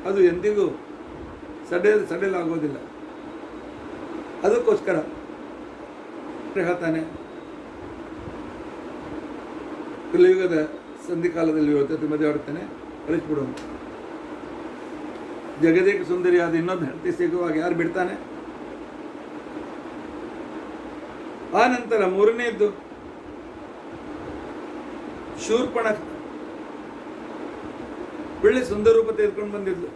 ಅದು ಎಂದಿಗೂ ಸಡಿಲಾಗೋದಿಲ್ಲ. ಅದಕ್ಕೋಸ್ಕರ ಹೇಳ್ತಾನೆ, ಕಲಿಯುಗದ ಸಂಧಿಕಾಲದಲ್ಲಿ ಜೊತೆ ಮದುವೆ ಆಡ್ತಾನೆ, ಕಳಿಸ್ಬಿಡು. ಜಗದೇಕ ಸುಂದರಿಯಾದ ಇನ್ನೊಂದು ಹೆಂಡತಿ ಸಿಗುವಾಗ ಯಾರು ಬಿಡ್ತಾನೆ? ಆ ನಂತರ 3ನೇದ್ದು ಶೂರ್ಪಣಖ, ಒಳ್ಳೆ ಸುಂದರ ರೂಪ ತೆಗೆದುಕೊಂಡು ಬಂದಿದ್ಲು.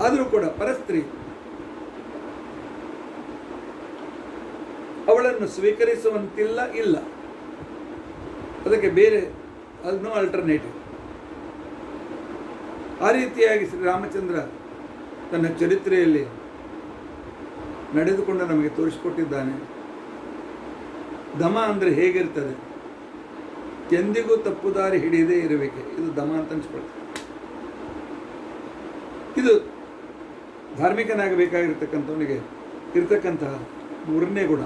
ಆದರೂ ಕೂಡ ಪರಸ್ತ್ರೀ, ಅವಳನ್ನು ಸ್ವೀಕರಿಸುವಂತಿಲ್ಲ. ಅದಕ್ಕೆ ಬೇರೆ ನೋ ಆಲ್ಟರ್ನೇಟಿವ್. ಆ ರೀತಿಯಾಗಿ ಶ್ರೀರಾಮಚಂದ್ರ ತನ್ನ ಚರಿತ್ರೆಯಲ್ಲಿ ನಡೆದುಕೊಂಡು ನಮಗೆ ತೋರಿಸಿಕೊಟ್ಟಿದ್ದಾನೆ. ದಮ ಅಂದರೆ ಹೇಗಿರ್ತದೆ, ಎಂದಿಗೂ ತಪ್ಪು ದಾರಿ ಹಿಡಿಯದೇ ಇರಬೇಕು. ಇದು ದಮ ಅಂತ ಅನ್ಸ್ಕೊಳ್ತದೆ. ಇದು ಧಾರ್ಮಿಕನಾಗಬೇಕಾಗಿರ್ತಕ್ಕಂಥವನಿಗೆ ಇರ್ತಕ್ಕಂತಹ 3ನೇ ಗುಣ.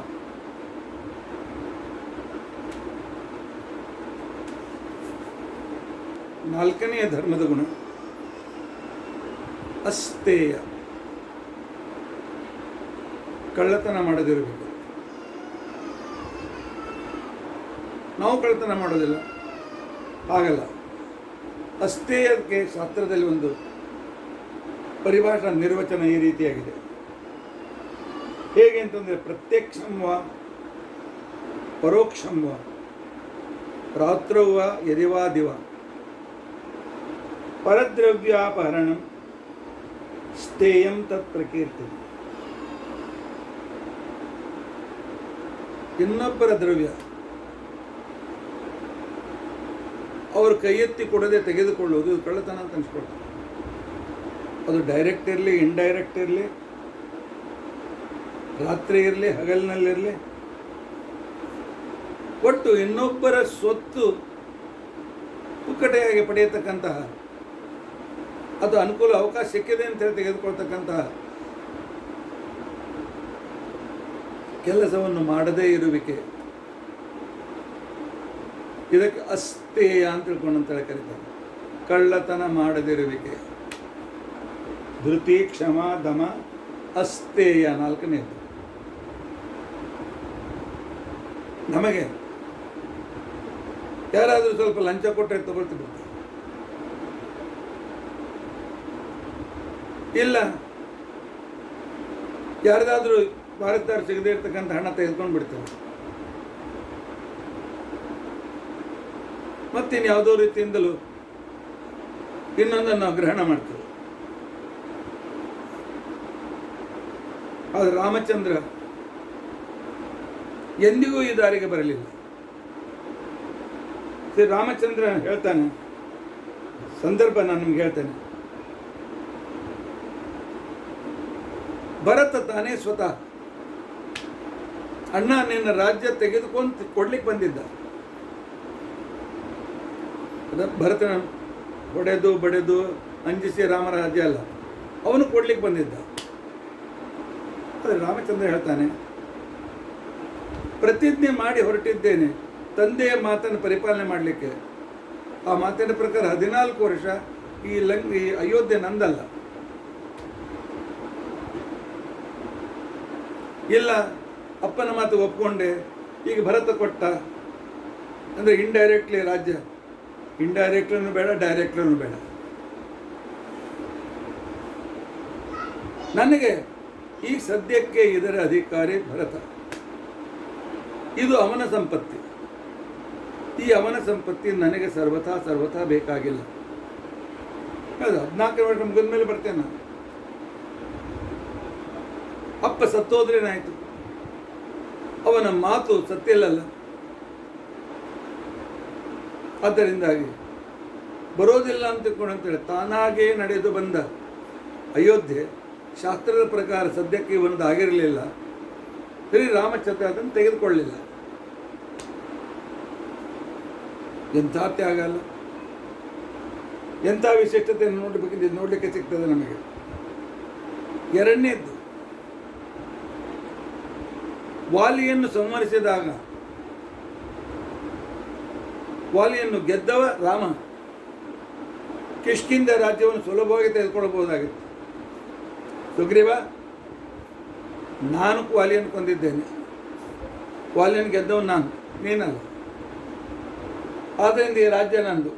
ನಾಲ್ಕನೆಯ ಧರ್ಮದ ಗುಣ ಅಸ್ತೇಯ, ಕಳ್ಳತನ ಮಾಡದಿರಬೇಕು. ನಾವು ಕಳ್ಳತನ ಮಾಡೋದಿಲ್ಲ, ಆಗಲ್ಲ. ಅಸ್ತೇಯಕ್ಕೆ ಶಾಸ್ತ್ರದಲ್ಲಿ ಒಂದು ಪರಿಭಾಷಾ ನಿರ್ವಚನ ಈ ರೀತಿಯಾಗಿದೆ. ಹೇಗೆ ಅಂತಂದರೆ ಪ್ರತ್ಯಕ್ಷಂವ ಪರೋಕ್ಷಂವ ರಾತ್ರೌವ ಯದಿವಾ ದಿವ ಪರದ್ರವ್ಯಾಪಹರಣಂ ಸ್ಥೇಯಂ ತತ್ ಪ್ರಕೀರ್ತಿ. ಇನ್ನೊಬ್ಬರ ದ್ರವ್ಯ ಅವರು ಕೈ ಎತ್ತಿ ಕೊಡದೆ ತೆಗೆದುಕೊಳ್ಳುವುದು ಕಳ್ಳತನ ಅಂತ ಅನ್ಸ್ಕೊಳ್ತಾರೆ. ಅದು ಡೈರೆಕ್ಟ್ ಇರಲಿ, ಇಂಡೈರೆಕ್ಟ್ ಇರಲಿ, ರಾತ್ರಿ ಇರಲಿ, ಹಗಲಿನಲ್ಲಿರಲಿ, ಒಟ್ಟು ಇನ್ನೊಬ್ಬರ ಸ್ವತ್ತು ಪುಕ್ಕಟೆಯಾಗಿ ಪಡೆಯತಕ್ಕಂತಹ, ಅದು ಅನುಕೂಲ ಅವಕಾಶ ಸಿಕ್ಕಿದೆ ಅಂತ ಹೇಳಿ ತೆಗೆದುಕೊಳ್ತಕ್ಕಂತಹ ಕೆಲಸವನ್ನು ಮಾಡದೇ ಇರುವಿಕೆ, ಇದಕ್ಕೆ ಅಸ್ತೇಯ ಅಂತ ತಿಳ್ಕೊಂಡಂತೇಳಿ ಕರೀತಾರೆ. ಕಳ್ಳತನ ಮಾಡದಿರುವಿಕೆ. ಧೃತಿ, ಕ್ಷಮ, ದಮ, ಅಸ್ತೇಯ ನಾಲ್ಕನೇದು. ನಮಗೆ ಯಾರಾದರೂ ಸ್ವಲ್ಪ ಲಂಚ ಕೊಟ್ಟರೆ ತಗೊಳ್ತಿರ್ತಾರೆ, ಇಲ್ಲ ಯಾರ್ದಾದ್ರೂ ಭಾರತದಾರ ಸಿಗದೇ ಇರ್ತಕ್ಕಂಥ ಹಣ ತೆಗೆದುಕೊಂಡು ಬಿಡ್ತೇವೆ. ಮತ್ತಿನ್ಯಾವುದೋ ರೀತಿಯಿಂದಲೂ ಇನ್ನೊಂದನ್ನು ನಾವು ಗ್ರಹಣ ಮಾಡ್ತೇವೆ. ಆದರೆ ರಾಮಚಂದ್ರ ಎಂದಿಗೂ ಈ ದಾರಿಗೆ ಬರಲಿಲ್ಲ. ಶ್ರೀ ರಾಮಚಂದ್ರ ಹೇಳ್ತಾನೆ, ಸಂದರ್ಭ ನಾನು ನಿಮ್ಗೆ ಹೇಳ್ತೇನೆ. ಭರತ ತಾನೇ ಸ್ವತಃ ಅಣ್ಣ ನಿನ್ನ ರಾಜ್ಯ ತೆಗೆದುಕೊಂಡು ಕೊಡ್ಲಿಕ್ಕೆ ಬಂದಿದ್ದ. ಭರತನ ಹೊಡೆದು ಬಡೆದು ಅಂಜಿಸಿ ರಾಮರ ರಾಜ್ಯ ಅಲ್ಲ, ಅವನು ಕೊಡ್ಲಿಕ್ಕೆ ಬಂದಿದ್ದ. ಆದರೆ ರಾಮಚಂದ್ರ ಹೇಳ್ತಾನೆ, ಪ್ರತಿಜ್ಞೆ ಮಾಡಿ ಹೊರಟಿದ್ದೇನೆ ತಂದೆಯ ಮಾತನ್ನು ಪರಿಪಾಲನೆ ಮಾಡಲಿಕ್ಕೆ. ಆ ಮಾತಿನ ಪ್ರಕಾರ 14 ವರ್ಷ ಈ ಅಯೋಧ್ಯೆ ನಂದಲ್ಲ. ಇಲ್ಲ ಅಪ್ಪನ ಮಾತು ಒಪ್ಕೊಂಡೆ, ಈಗ ಭರತ ಕೊಟ್ಟ ಅಂದರೆ ಇಂಡೈರೆಕ್ಟ್ಲಿ ರಾಜ್ಯ, ಇಂಡೈರೆಕ್ಟ್ಲೂ ಬೇಡ, ಡೈರೆಕ್ಟ್ಲೂ ಬೇಡ. ನನಗೆ ಈ ಸದ್ಯಕ್ಕೆ ಇದರ ಅಧಿಕಾರಿ ಭರತ. ಇದು ಅವನ ಸಂಪತ್ತಿ. ಈ ಅವನ ಸಂಪತ್ತಿ ನನಗೆ ಸರ್ವಥಾ ಬೇಕಾಗಿಲ್ಲ. ಅದು 14 ವರ್ಷ ಮುಗಿದ ಮೇಲೆ ಬರ್ತೇನೆ ನಾನು. ಅಪ್ಪ ಸತ್ತೋದ್ರೇನಾಯಿತು, ಅವನ ಮಾತು ಸತ್ತಿಲ್ಲಲ್ಲ. ಆದ್ದರಿಂದಾಗಿ ಬರೋದಿಲ್ಲ ಅಂತೇಳಿ ತಾನಾಗೇ ನಡೆದು ಬಂದ ಅಯೋಧ್ಯೆ ಶಾಸ್ತ್ರದ ಪ್ರಕಾರ ಸದ್ಯಕ್ಕೆ ಒಂದು ಆಗಿರಲಿಲ್ಲ. ಶ್ರೀ ರಾಮಚಂದ್ರ ಅದನ್ನು ತೆಗೆದುಕೊಳ್ಳಲಿಲ್ಲ. ಎಂಥ ತ್ಯಾಗ ಅಲ್ಲ, ಎಂಥ ವಿಶಿಷ್ಟತೆಯನ್ನು ನೋಡಲಿಕ್ಕೆ ಸಿಗ್ತದೆ ನಮಗೆ. ಎರಡನೇದ್ದು, ವಾಲಿಯನ್ನು ಸಂಹರಿಸಿದಾಗ ವಾಲಿಯನ್ನು ಗೆದ್ದವ ರಾಮ. ಕಿಷ್ಕಿಂಧ ರಾಜ್ಯವನ್ನು ಸುಲಭವಾಗಿ ತೆಗೆದುಕೊಳ್ಳಬಹುದಾಗಿತ್ತು. ಸುಗ್ರೀವ, ನಾನು ವಾಲಿಯನ್ನು ಕೊಂದಿದ್ದೇನೆ, ವಾಲಿಯನ್ನು ಗೆದ್ದವನು ನಾನು, ನೀನಲ್ಲ. ಆದ್ದರಿಂದ ಈ ರಾಜ್ಯ ನಂದು,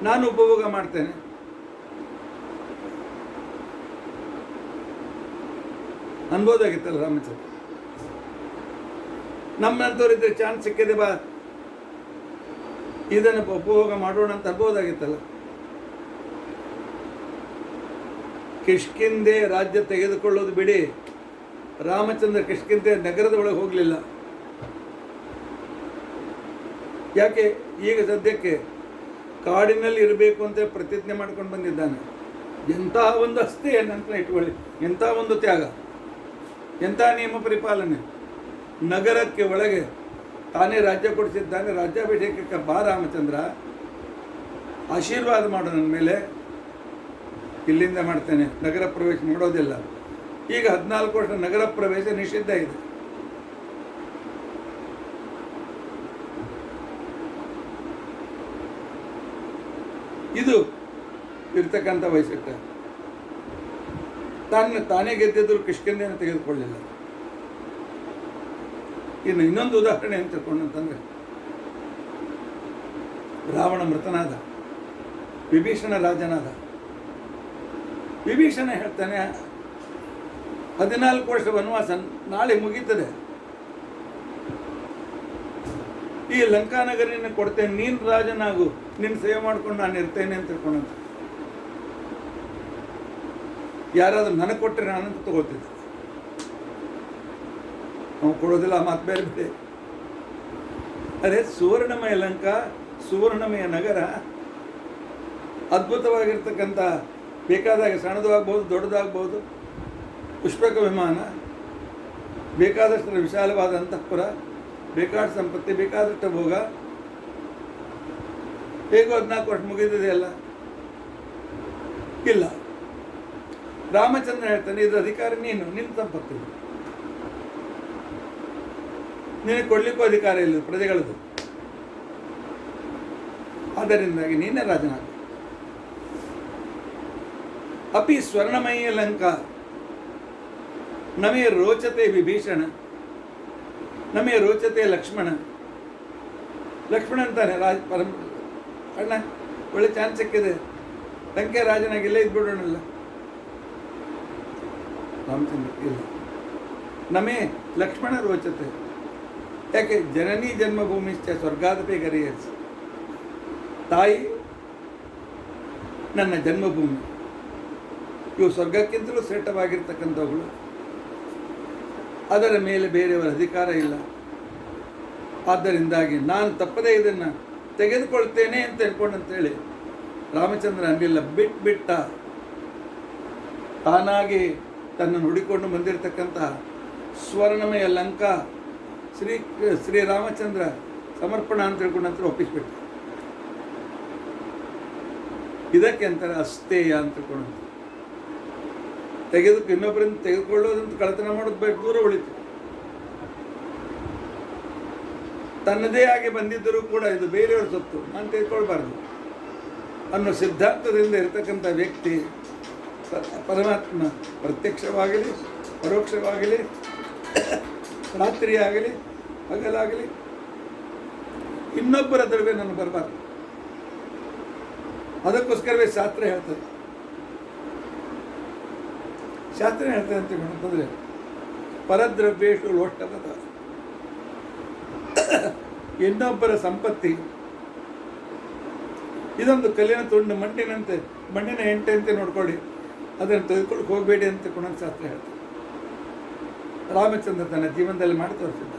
ನಾನು ಉಪಭೋಗ ಮಾಡ್ತೇನೆ. ಅನ್ಬೋದಾಗಿತ್ತಲ್ಲ ರಾಮಚಂದ್ರ. ನಮ್ಮಂಥವ್ರಿದ್ರೆ ಚಾನ್ಸ್ ಸಿಕ್ಕಿದೆ, ಬಾ ಇದನ್ನು ಉಪಭೋಗ ಮಾಡೋಣ ಅಂತ ಅನ್ಬೋದಾಗಿತ್ತಲ್ಲ. ಕಿಷ್ಕಿಂಧೆ ರಾಜ್ಯ ತೆಗೆದುಕೊಳ್ಳೋದು ಬಿಡಿ, ರಾಮಚಂದ್ರ ಕಿಷ್ಕಿಂಧೆ ನಗರದ ಒಳಗೆ ಹೋಗಲಿಲ್ಲ. ಯಾಕೆ? ಈಗ ಸದ್ಯಕ್ಕೆ ಕಾಡಿನಲ್ಲಿ ಇರಬೇಕು ಅಂತ ಪ್ರತಿಜ್ಞೆ ಮಾಡ್ಕೊಂಡು ಬಂದಿದ್ದಾನೆ. ಎಂಥ ಒಂದು ಅಸ್ಥೆ ನಂತರ ಇಟ್ಕೊಳ್ಳಿ, ಎಂಥ ಒಂದು ತ್ಯಾಗ, ಎಂಥ ನಿಯಮ ಪರಿಪಾಲನೆ. ನಗರಕ್ಕೆ ಒಳಗೆ ತಾನೇ ರಾಜ್ಯ ಕೊಡಿಸಿದ್ದಾನೆ. ರಾಜ್ಯಾಭಿಷೇಕಕ್ಕೆ ಬಾ ರಾಮಚಂದ್ರ, ಆಶೀರ್ವಾದ ಮಾಡು ನನ್ನ ಮೇಲೆ, ಇಲ್ಲಿಂದ ಮಾಡ್ತೇನೆ, ನಗರ ಪ್ರವೇಶ ಮಾಡೋದಿಲ್ಲ. ಈಗ 14 ವರ್ಷ ನಗರ ಪ್ರವೇಶ ನಿಷಿದ್ಧ ಇದೆ. ಇದು ಇರ್ತಕ್ಕಂಥ ವೈಶಿಷ್ಟ್ಯ. ತಾನೇ ಗೆದ್ದಿದ್ರು ಕಿಷ್ಕಿಂಧೆಯನ್ನು ತೆಗೆದುಕೊಳ್ಳಲಿಲ್ಲ. ಇನ್ನು ಇನ್ನೊಂದು ಉದಾಹರಣೆ ಅಂತ ತಿಳ್ಕೊಂಡಂತಂದ್ರೆ, ರಾವಣ ಮೃತನಾದ, ವಿಭೀಷಣ ರಾಜನಾದ. ವಿಭೀಷಣ ಹೇಳ್ತಾನೆ 14 ವರ್ಷ ವನವಾಸ ನಾಳೆ ಮುಗೀತದೆ, ಈ ಲಂಕಾನಗರಿನ ಕೊಡ್ತೇನೆ, ನೀನು ರಾಜನಾಗು, ನಿನ್ನ ಸೇವೆ ಮಾಡ್ಕೊಂಡು ನಾನು ಇರ್ತೇನೆ ಅಂತ ತಿಳ್ಕೊಂಡಂತ. ಯಾರಾದ್ರೂ ನನಗೆ ಕೊಟ್ಟರೆ ನಾನಂತ ತಗೋತಿದ್ದೆ, ನಾವು ಕೊಡೋದಿಲ್ಲ, ಆ ಮಾತು ಬೇರೆ ಬೇರೆ. ಅದೇ ಸುವರ್ಣಮಯ ಲಂಕಾ, ಸುವರ್ಣಮಯ ನಗರ, ಅದ್ಭುತವಾಗಿರ್ತಕ್ಕಂಥ, ಬೇಕಾದಾಗ ಸಣ್ಣದಾಗ್ಬೋದು ದೊಡ್ಡದಾಗ್ಬೋದು, ಪುಷ್ಪಕ ವಿಮಾನ, ಬೇಕಾದಷ್ಟು ವಿಶಾಲವಾದ ಅಂತಃಪುರ, ಬೇಕಾದ ಸಂಪತ್ತಿ, ಬೇಕಾದಷ್ಟು ಭೋಗ, ಹೇಗೋ 14 ವರ್ಷ ಮುಗಿದಿದೆಯಲ್ಲ. ಇಲ್ಲ, ರಾಮಚಂದ್ರ ಹೇಳ್ತಾನೆ, ಇದು ಅಧಿಕಾರ ನೀನು, ನಿನ್ನ ಸಂಪತ್ತಿ, ನಿನಗೆ ಕೊಡ್ಲಿಕ್ಕೂ ಅಧಿಕಾರ ಇಲ್ಲ ಪ್ರಜೆಗಳದು, ಆದ್ದರಿಂದಾಗಿ ನೀನೇ ರಾಜನಾಗ. ಅಪಿ ಸ್ವರ್ಣಮಯ ಲಂಕಾ ನಮೇ ರೋಚತೆ ವಿಭೀಷಣ, ನಮೇ ರೋಚತೆ ಲಕ್ಷ್ಮಣ. ಲಕ್ಷ್ಮಣ ಅಂತಾನೆ, ಅಣ್ಣ ಒಳ್ಳೆ ಚಾನ್ಸ್ ಸಿಕ್ಕಿದೆ, ಲಂಕೆ ರಾಜನಾಗಿಲ್ಲ, ಇದ್ಬಿಡೋಣಲ್ಲ. ರಾಮಚಂದ್ರ ಇಲ್ಲ, ನಮೇ ಲಕ್ಷ್ಮಣ ರೋಚತೆ. ಯಾಕೆ? ಜನನಿ ಜನ್ಮಭೂಮಿಶ್ಚ ಸ್ವರ್ಗಾದಪಿ ಗರಿಯಸ್, ತಾಯಿ ನನ್ನ ಜನ್ಮಭೂಮಿ, ಇವು ಸ್ವರ್ಗಕ್ಕಿಂತಲೂ ಶ್ರೇಷ್ಠವಾಗಿರ್ತಕ್ಕಂಥವುಗಳು, ಅದರ ಮೇಲೆ ಬೇರೆಯವರ ಅಧಿಕಾರ ಇಲ್ಲ. ಆದ್ದರಿಂದಾಗಿ ನಾನು ತಪ್ಪದೇ ಇದನ್ನು ತೆಗೆದುಕೊಳ್ತೇನೆ ಅಂತ ಹೇಳ್ಕೊಂಡಂತೇಳಿ ರಾಮಚಂದ್ರ ಅನ್ನಿಲ್ಲ, ಬಿಟ್ಟ ತಾನಾಗಿ ತನ್ನನ್ನು ಹುಡಿಕೊಂಡು ಬಂದಿರತಕ್ಕಂಥ ಸ್ವರ್ಣಮಯ ಲಂಕಾ ಶ್ರೀರಾಮಚಂದ್ರ ಸಮರ್ಪಣ ಅಂತ ತಿಳ್ಕೊಂಡಂತ ಒಪ್ಪಿಸ್ಬಿಟ್ಟು, ಇದಕ್ಕೆ ಅಂತಾರೆ ಅಸ್ತೇಯ ಅಂತ ತಿಳ್ಕೊಂಡಂತ. ಇನ್ನೊಬ್ಬರಿಂದ ತೆಗೆದುಕೊಳ್ಳೋದಂತ ಕಳತನ ಮಾಡೋದು ದೂರ ಉಳಿತು. ತನ್ನದೇ ಆಗಿ ಬಂದಿದ್ದರೂ ಕೂಡ ಇದು ಬೇರೆಯವ್ರ ಸೊತ್ತು, ನಾನು ತೆಗೆದುಕೊಳ್ಬಾರ್ದು ಅನ್ನೋ ಸಿದ್ಧಾಂತದಿಂದ ಇರತಕ್ಕಂಥ ವ್ಯಕ್ತಿ ಪರಮಾತ್ಮ ಪ್ರತ್ಯಕ್ಷವಾಗಲಿ ಪರೋಕ್ಷವಾಗಲಿ ರಾತ್ರಿ ಆಗಲಿ ಹಗಲಾಗಲಿ ಇನ್ನೊಬ್ಬರ ನಡುವೆ ನಾನು ಬರಬಾರ್ದು. ಅದಕ್ಕೋಸ್ಕರವೇ ಶಾಸ್ತ್ರ ಹೇಳ್ತದೆ ಅಂತ ಅಂತಂದರೆ ಪರದ್ರವ್ಯೇಶು ಲೋಷ್ಟಪದ, ಇನ್ನೊಬ್ಬರ ಸಂಪತ್ತಿ ಇದೊಂದು ಕಲ್ಲಿನ ತುಂಡು, ಮಣ್ಣಿನ ಹೆಂಟೆಂತೆ ನೋಡ್ಕೊಳ್ಳಿ, ಅದನ್ನು ತೆಗೆದುಕೊಳ್ಳಕ್ಕೆ ಹೋಗಬೇಡಿ ಅಂತ ಕೂಡ ಶಾಸ್ತ್ರ ಹೇಳ್ತಾರೆ. ರಾಮಚಂದ್ರ ತನ್ನ ಜೀವನದಲ್ಲಿ ಮಾಡಿ ತೋರಿಸಿದ್ದ.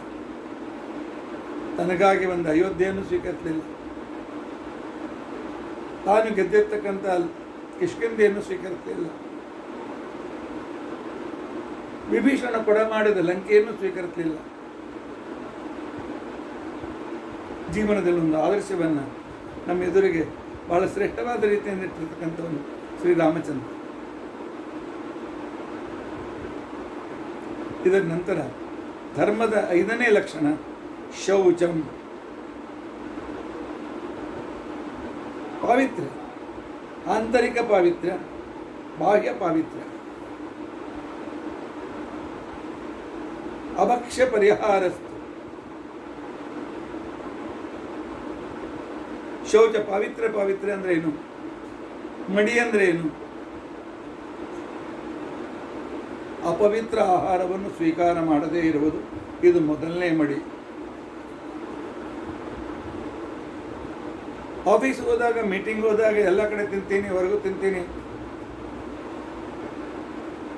ತನಗಾಗಿ ಒಂದು ಅಯೋಧ್ಯೆಯನ್ನು ಸ್ವೀಕರಿಸಲಿಲ್ಲ, ತಾನು ಗೆದ್ದಿರ್ತಕ್ಕಂಥ ಕಿಷ್ಕಿಂಧೆಯನ್ನು ಸ್ವೀಕರಿಸಲಿಲ್ಲ, ವಿಭೀಷಣ ಕೊಡ ಮಾಡಿದ ಲಂಕೆಯನ್ನು ಸ್ವೀಕರಿಸಲಿಲ್ಲ. ಜೀವನದಲ್ಲಿ ಒಂದು ಆದರ್ಶವನ್ನು ನಮ್ಮ ಎದುರಿಗೆ ಬಹಳ ಶ್ರೇಷ್ಠವಾದ ರೀತಿಯಿಂದ ಇಟ್ಟಿರ್ತಕ್ಕಂಥವನು ಶ್ರೀರಾಮಚಂದ್ರ. ಇದರ ನಂತರ ಧರ್ಮದ 5ನೇ ಲಕ್ಷಣ ಶೌಚಂ, ಪಾವಿತ್ರ್ಯ, ಆಂತರಿಕ ಪಾವಿತ್ರ್ಯ, ಬಾಹ್ಯ ಪಾವಿತ್ರ್ಯ. ಅಭಕ್ಷ್ಯ ಪರಿಹಾರಸ್ತು. ಶೌಚ ಪಾವಿತ್ರ್ಯ ಅಂದ್ರೆ ಏನು? ಮಡಿ ಅಂದ್ರೆ ಏನು? ಅಪವಿತ್ರ ಆಹಾರವನ್ನು ಸ್ವೀಕಾರ ಮಾಡದೇ ಇರುವುದು, ಇದು ಮೊದಲನೇ ಮಡಿ. ಆಫೀಸ್ಗೆ ಹೋದಾಗ, ಮೀಟಿಂಗ್ ಹೋದಾಗ ಎಲ್ಲ ಕಡೆ ತಿಂತೀನಿ, ಹೊರಗೂ ತಿಂತೀನಿ,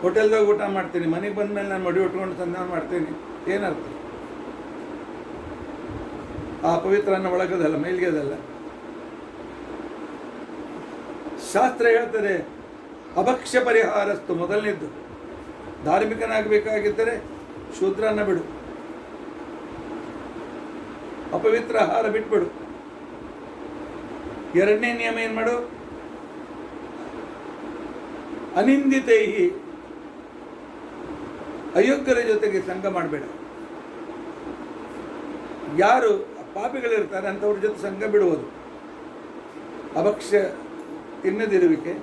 ಹೋಟೆಲ್ದಾಗ ಊಟ ಮಾಡ್ತೀನಿ, ಮನೆಗೆ ಬಂದಮೇಲೆ ನಾನು ಮಡಿ ಉಟ್ಕೊಂಡು ಸಂಧಾನ ಮಾಡ್ತೀನಿ, ಏನರ್ಥ? ಆ ಅಪವಿತ್ರನ ಒಳಗದಲ್ಲ, ಮೇಲ್ಗೆದಲ್ಲ. ಶಾಸ್ತ್ರ ಹೇಳ್ತದೆ ಅಭಕ್ಷ್ಯ ಪರಿಹಾರಸ್ತು. ಮೊದಲನೇದ್ದು, ಧಾರ್ಮಿಕನಾಗಬೇಕಾಗಿದ್ದರೆ ಶೂದ್ರನ ಬಿಡು, ಅಪವಿತ್ರ ಆಹಾರ ಬಿಟ್ಬಿಡು. ಎರಡನೇ ನಿಯಮ ಏನು ಮಾಡು? ಅನಿಂದಿತೈಹಿ, ಅಯೋಗ್ಯರ ಜೊತೆಗೆ ಸಂಘ ಮಾಡಬೇಡ. ಯಾರು ಪಾಪಿಗಳಿರ್ತಾರೆ ಅಂಥವ್ರ ಜೊತೆ ಸಂಘ ಬಿಡುವುದು. ಅಭಕ್ಷ್ಯ ತಿನ್ನದಿರುವಿಕೆ,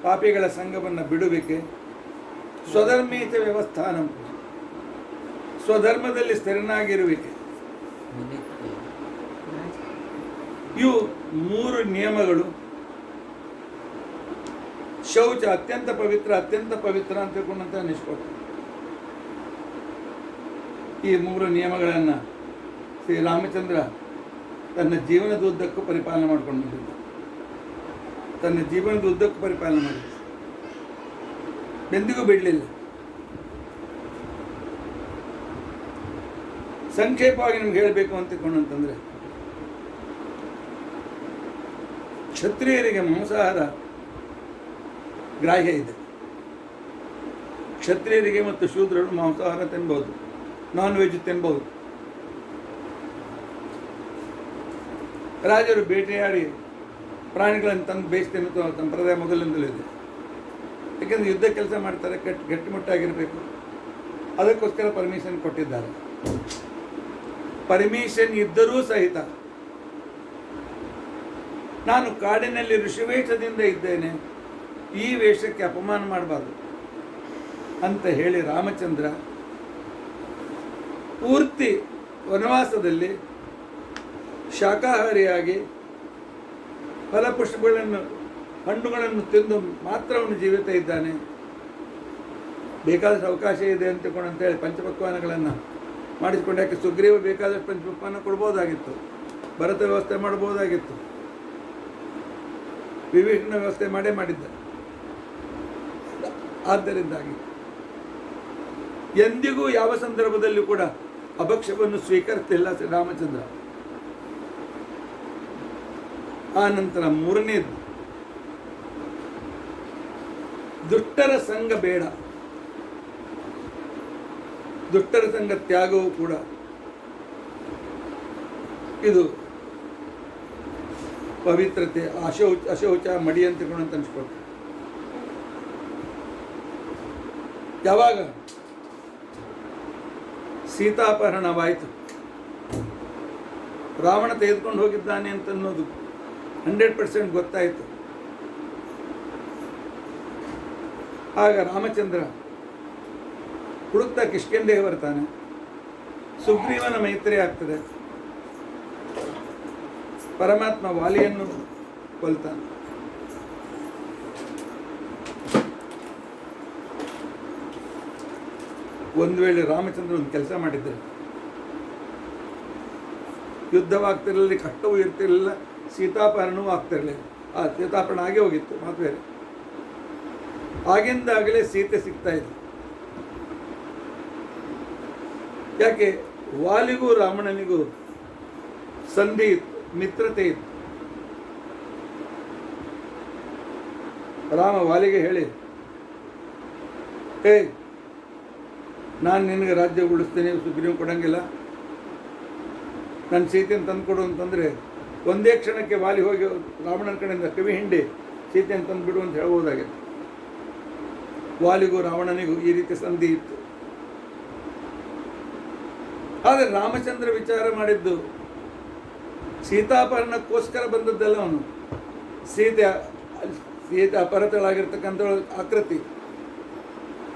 ಪಾಪಿಗಳ ಸಂಘವನ್ನು ಬಿಡುವಿಕೆ. ಸ್ವಧರ್ಮೀತ ವ್ಯವಸ್ಥಾನ, ಸ್ವಧರ್ಮದಲ್ಲಿ ಸ್ಥಿರನಾಗಿರುವಿಕೆ. ಇವು 3 ನಿಯಮಗಳು ಶೌಚ ಅತ್ಯಂತ ಪವಿತ್ರ ಅಂತ ತಿಳ್ಕೊಂಡಂತ ನಿಷ್ಕೊಟ್ಟ. ಈ 3 ನಿಯಮಗಳನ್ನು ಶ್ರೀರಾಮಚಂದ್ರ ತನ್ನ ಜೀವನದ ಉದ್ದಕ್ಕೂ ಪರಿಪಾಲನೆ ಮಾಡ್ಕೊಂಡು ಬಂದಿದ್ದ. ತನ್ನ ಜೀವನದ ಉದ್ದಕ್ಕೂ ಪರಿಪಾಲನೆ ಮಾಡಿದ್ದ, ಎಂದಿಗೂ ಬಿಡಲಿಲ್ಲ. ಸಂಕ್ಷೇಪವಾಗಿ ನಿಮ್ಗೆ ಹೇಳಬೇಕು ಅಂತ ತಿಳ್ಕೊಂಡಂತಂದ್ರೆ, ಕ್ಷತ್ರಿಯರಿಗೆ ಮಾಂಸಾಹಾರ ಗ್ರಾಹ್ಯ ಇದೆ. ಕ್ಷತ್ರಿಯರಿಗೆ ಮತ್ತು ಶೂದ್ರರು ಮಾಂಸಾಹಾರ ತಿನ್ಬಹುದು, ನಾನ್ ವೆಜ್ ತಿನ್ಬಹುದು. ರಾಜರು ಬೇಟೆಯಾಡಿ ಪ್ರಾಣಿಗಳನ್ನು ತಂದು ಬೇಯಿಸಿ ತಿನ್ನುವ ಸಂಪ್ರದಾಯ ಮೊದಲಿಂದಲೂ ಇದೆ. ಯಾಕೆಂದರೆ ಯುದ್ಧ ಕೆಲಸ ಮಾಡ್ತಾರೆ, ಗಟ್ಟಿಮುಟ್ಟಾಗಿರಬೇಕು. ಅದಕ್ಕೋಸ್ಕರ ಪರ್ಮಿಷನ್ ಕೊಟ್ಟಿದ್ದಾರೆ. ಪರ್ಮಿಷನ್ ಇದ್ದರೂ ಸಹಿತ ನಾನು ಕಾಡಿನಲ್ಲಿ ಋಷಿವೇಷದಿಂದ ಇದ್ದೇನೆ, ಈ ವೇಷಕ್ಕೆ ಅಪಮಾನ ಮಾಡಬಾರ್ದು ಅಂತ ಹೇಳಿ ರಾಮಚಂದ್ರ ಪೂರ್ತಿ ವನವಾಸದಲ್ಲಿ ಶಾಕಾಹಾರಿಯಾಗಿ ಫಲಪುಷ್ಪಗಳನ್ನು ಹಣ್ಣುಗಳನ್ನು ತಿಂದು ಮಾತ್ರ ಅವನು ಜೀವಿತ ಇದ್ದಾನೆ. ಬೇಕಾದಷ್ಟು ಅವಕಾಶ ಇದೆ ಅಂತೇಳಿ ಪಂಚಪಕ್ವಾನಗಳನ್ನು ಮಾಡಿಸಿಕೊಂಡು, ಯಾಕೆ ಸುಗ್ರೀವ ಬೇಕಾದಷ್ಟು ಪಂಚಪಕ್ವಾನ ಕೊಡ್ಬೋದಾಗಿತ್ತು, ಭರತ ವ್ಯವಸ್ಥೆ ಮಾಡ್ಬೋದಾಗಿತ್ತು, ವಿಭೀಷಣ ವ್ಯವಸ್ಥೆ ಮಾಡಿದ್ದ. ಆದ್ದರಿಂದಾಗಿ ಎಂದಿಗೂ ಯಾವ ಸಂದರ್ಭದಲ್ಲೂ ಕೂಡ ಅಭಕ್ಷ್ಯವನ್ನು ಸ್ವೀಕರಿಸ್ತಿಲ್ಲ ಶ್ರೀರಾಮಚಂದ್ರ. ಆ ನಂತರ 3ನೇದು, ದುಷ್ಟರ ಸಂಘ ಬೇಡ. ದುಷ್ಟರ ಸಂಘ ತ್ಯಾಗವೂ ಕೂಡ ಇದು ಪವಿತ್ರತೆ. ಅಶೌಚ ಮಡಿ ಅಂತ ಅನ್ಸ್ಕೊಳ್ತಾರೆ. ಯಾವಾಗ ಸೀತಾಪಹರಣವಾಯಿತು, ರಾವಣ ತೆಗೆದುಕೊಂಡು ಹೋಗಿದ್ದಾನೆ ಅಂತನ್ನೋದು 100% ಗೊತ್ತಾಯಿತು. ಆಗ ರಾಮಚಂದ್ರ ಹುಡುಕ್ತಾ ಕಿಷ್ಕಿಂಧೆಗೆ ಬರ್ತಾನೆ. ಸುಗ್ರೀವನ ಮೈತ್ರಿ ಆಗ್ತದೆ. ಪರಮಾತ್ಮ ವಾಲಿಯನ್ನು ಕೊಲ್ತಾನೆ. ಒಂದು ವೇಳೆ ರಾಮಚಂದ್ರ ಒಂದು ಕೆಲಸ ಮಾಡಿದ್ದರೆ, ಯುದ್ಧವಾಗ್ತಿರಲಿಲ್ಲ, ಕಷ್ಟವೂ ಇರ್ತಿರಲಿಲ್ಲ, ಸೀತಾಪಹರಣವೂ ಆಗ್ತಿರಲಿಲ್ಲ. ಸೀತಾಪಹರಣ ಆಗೇ ಹೋಗಿತ್ತು, ಮಾತು ಬೇರೆ. ಆಗಿಂದಾಗಲೇ ಸೀತೆ ಸಿಗ್ತಾ ಇದೆ. ಯಾಕೆ? ವಾಲಿಗೂ ರಾವಣನಿಗೂ ಸಂಧಿ ಇತ್ತು, ಮಿತ್ರತೆ ಇತ್ತು. ರಾಮ ವಾಲಿಗೆ ಹೇಳಿ, ನಾನು ನಿನಗೆ ರಾಜ್ಯ ಉಳಿಸ್ತೀನಿ, ಸುಗ್ರೀವ ಕೊಡಂಗಿಲ್ಲ, ನನ್ನ ಸೀತೆಯನ್ನು ತಂದುಕೊಡು ಅಂತಂದರೆ ಒಂದೇ ಕ್ಷಣಕ್ಕೆ ವಾಲಿ ಹೋಗಿ ರಾವಣನ ಕಡೆಯಿಂದ ಕಿವಿ ಹಿಂಡಿ ಸೀತೆಯನ್ನು ತಂದುಬಿಡು ಅಂತ ಹೇಳ್ಬೋದಾಗಿತ್ತು. ವಾಲಿಗೂ ರಾವಣನಿಗೂ ಈ ರೀತಿ ಸಂಧಿ ಇತ್ತು. ಆದರೆ ರಾಮಚಂದ್ರ ವಿಚಾರ ಮಾಡಿದ್ದು ಸೀತಾಪಹರಣಕ್ಕೋಸ್ಕರ ಬಂದದ್ದಲ್ಲ. ಅವನು ಸೀತೆ ಅಪಹೃತಳಾಗಿರ್ತಕ್ಕಂಥ ಆಕೃತಿ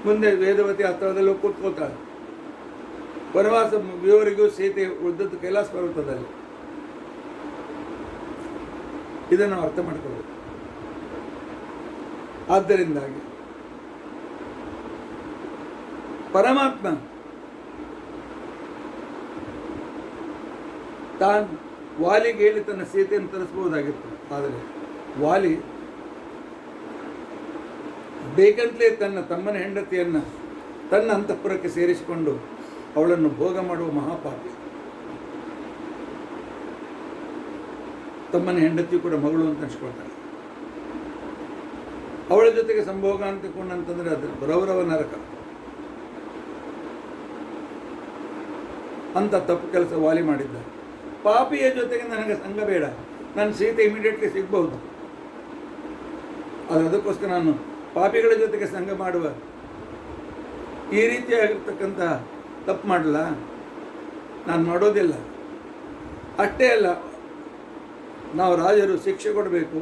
ಮುಂದೆ ವೇದವತಿ ಆ ಸ್ಥಳದಲ್ಲಿ ಕೂತ್ಕೊಳ್ತಾಳೆ. ವನವಾಸ ಇವರಿಗೂ ಸೀತೆ ಉಳಿದದ್ದು ಕೈಲಾಸ ಪರ್ವತದಲ್ಲಿ. ಇದನ್ನು ಅರ್ಥ ಮಾಡಿಕೊಳ್ಳಬೇಕು. ಆದ್ದರಿಂದಾಗಿ ಪರಮಾತ್ಮ ತಾನು ವಾಲಿಗೆ ಹೇಳಿ ತನ್ನ ಸೀತೆಯನ್ನು ತರಿಸಬಹುದಾಗಿತ್ತು. ಆದರೆ ವಾಲಿ ಬೇಕಂತಲೇ ತನ್ನ ತಮ್ಮನ ಹೆಂಡತಿಯನ್ನು ತನ್ನ ಅಂತಃಪುರಕ್ಕೆ ಸೇರಿಸಿಕೊಂಡು ಅವಳನ್ನು ಭೋಗ ಮಾಡುವ ಮಹಾಪಾಪಿ. ತಮ್ಮನ ಹೆಂಡತಿಯು ಕೂಡ ಮಗಳು ಅಂತ ಅನ್ಸ್ಕೊಳ್ತಾಳೆ. ಅವಳ ಜೊತೆಗೆ ಸಂಭೋಗ ಅಂತಕೊಂಡಂತಂದ್ರೆ ಅದು ರೌರವ ನರಕ. ಅಂತ ತಪ್ಪು ಕೆಲಸ ವಾಲಿ ಮಾಡಿದ್ದ. ಪಾಪಿಯ ಜೊತೆಗೆ ನನಗೆ ಸಂಘ ಬೇಡ, ನನ್ನ ಸೀತೆ ಇಮಿಡಿಯೇಟ್ಲಿ ಸಿಗ್ಬಹುದು. ಅದಕ್ಕೋಸ್ಕರ ನಾನು ಪಾಪಿಗಳ ಜೊತೆಗೆ ಸಂಘ ಮಾಡುವ ಈ ರೀತಿಯಾಗಿರ್ತಕ್ಕಂಥ ತಪ್ಪು ಮಾಡಲ್ಲ, ನಾನು ಮಾಡೋದಿಲ್ಲ. ಅಷ್ಟೇ ಅಲ್ಲ, ನಾವು ರಾಜರು ಶಿಕ್ಷೆ ಕೊಡಬೇಕು.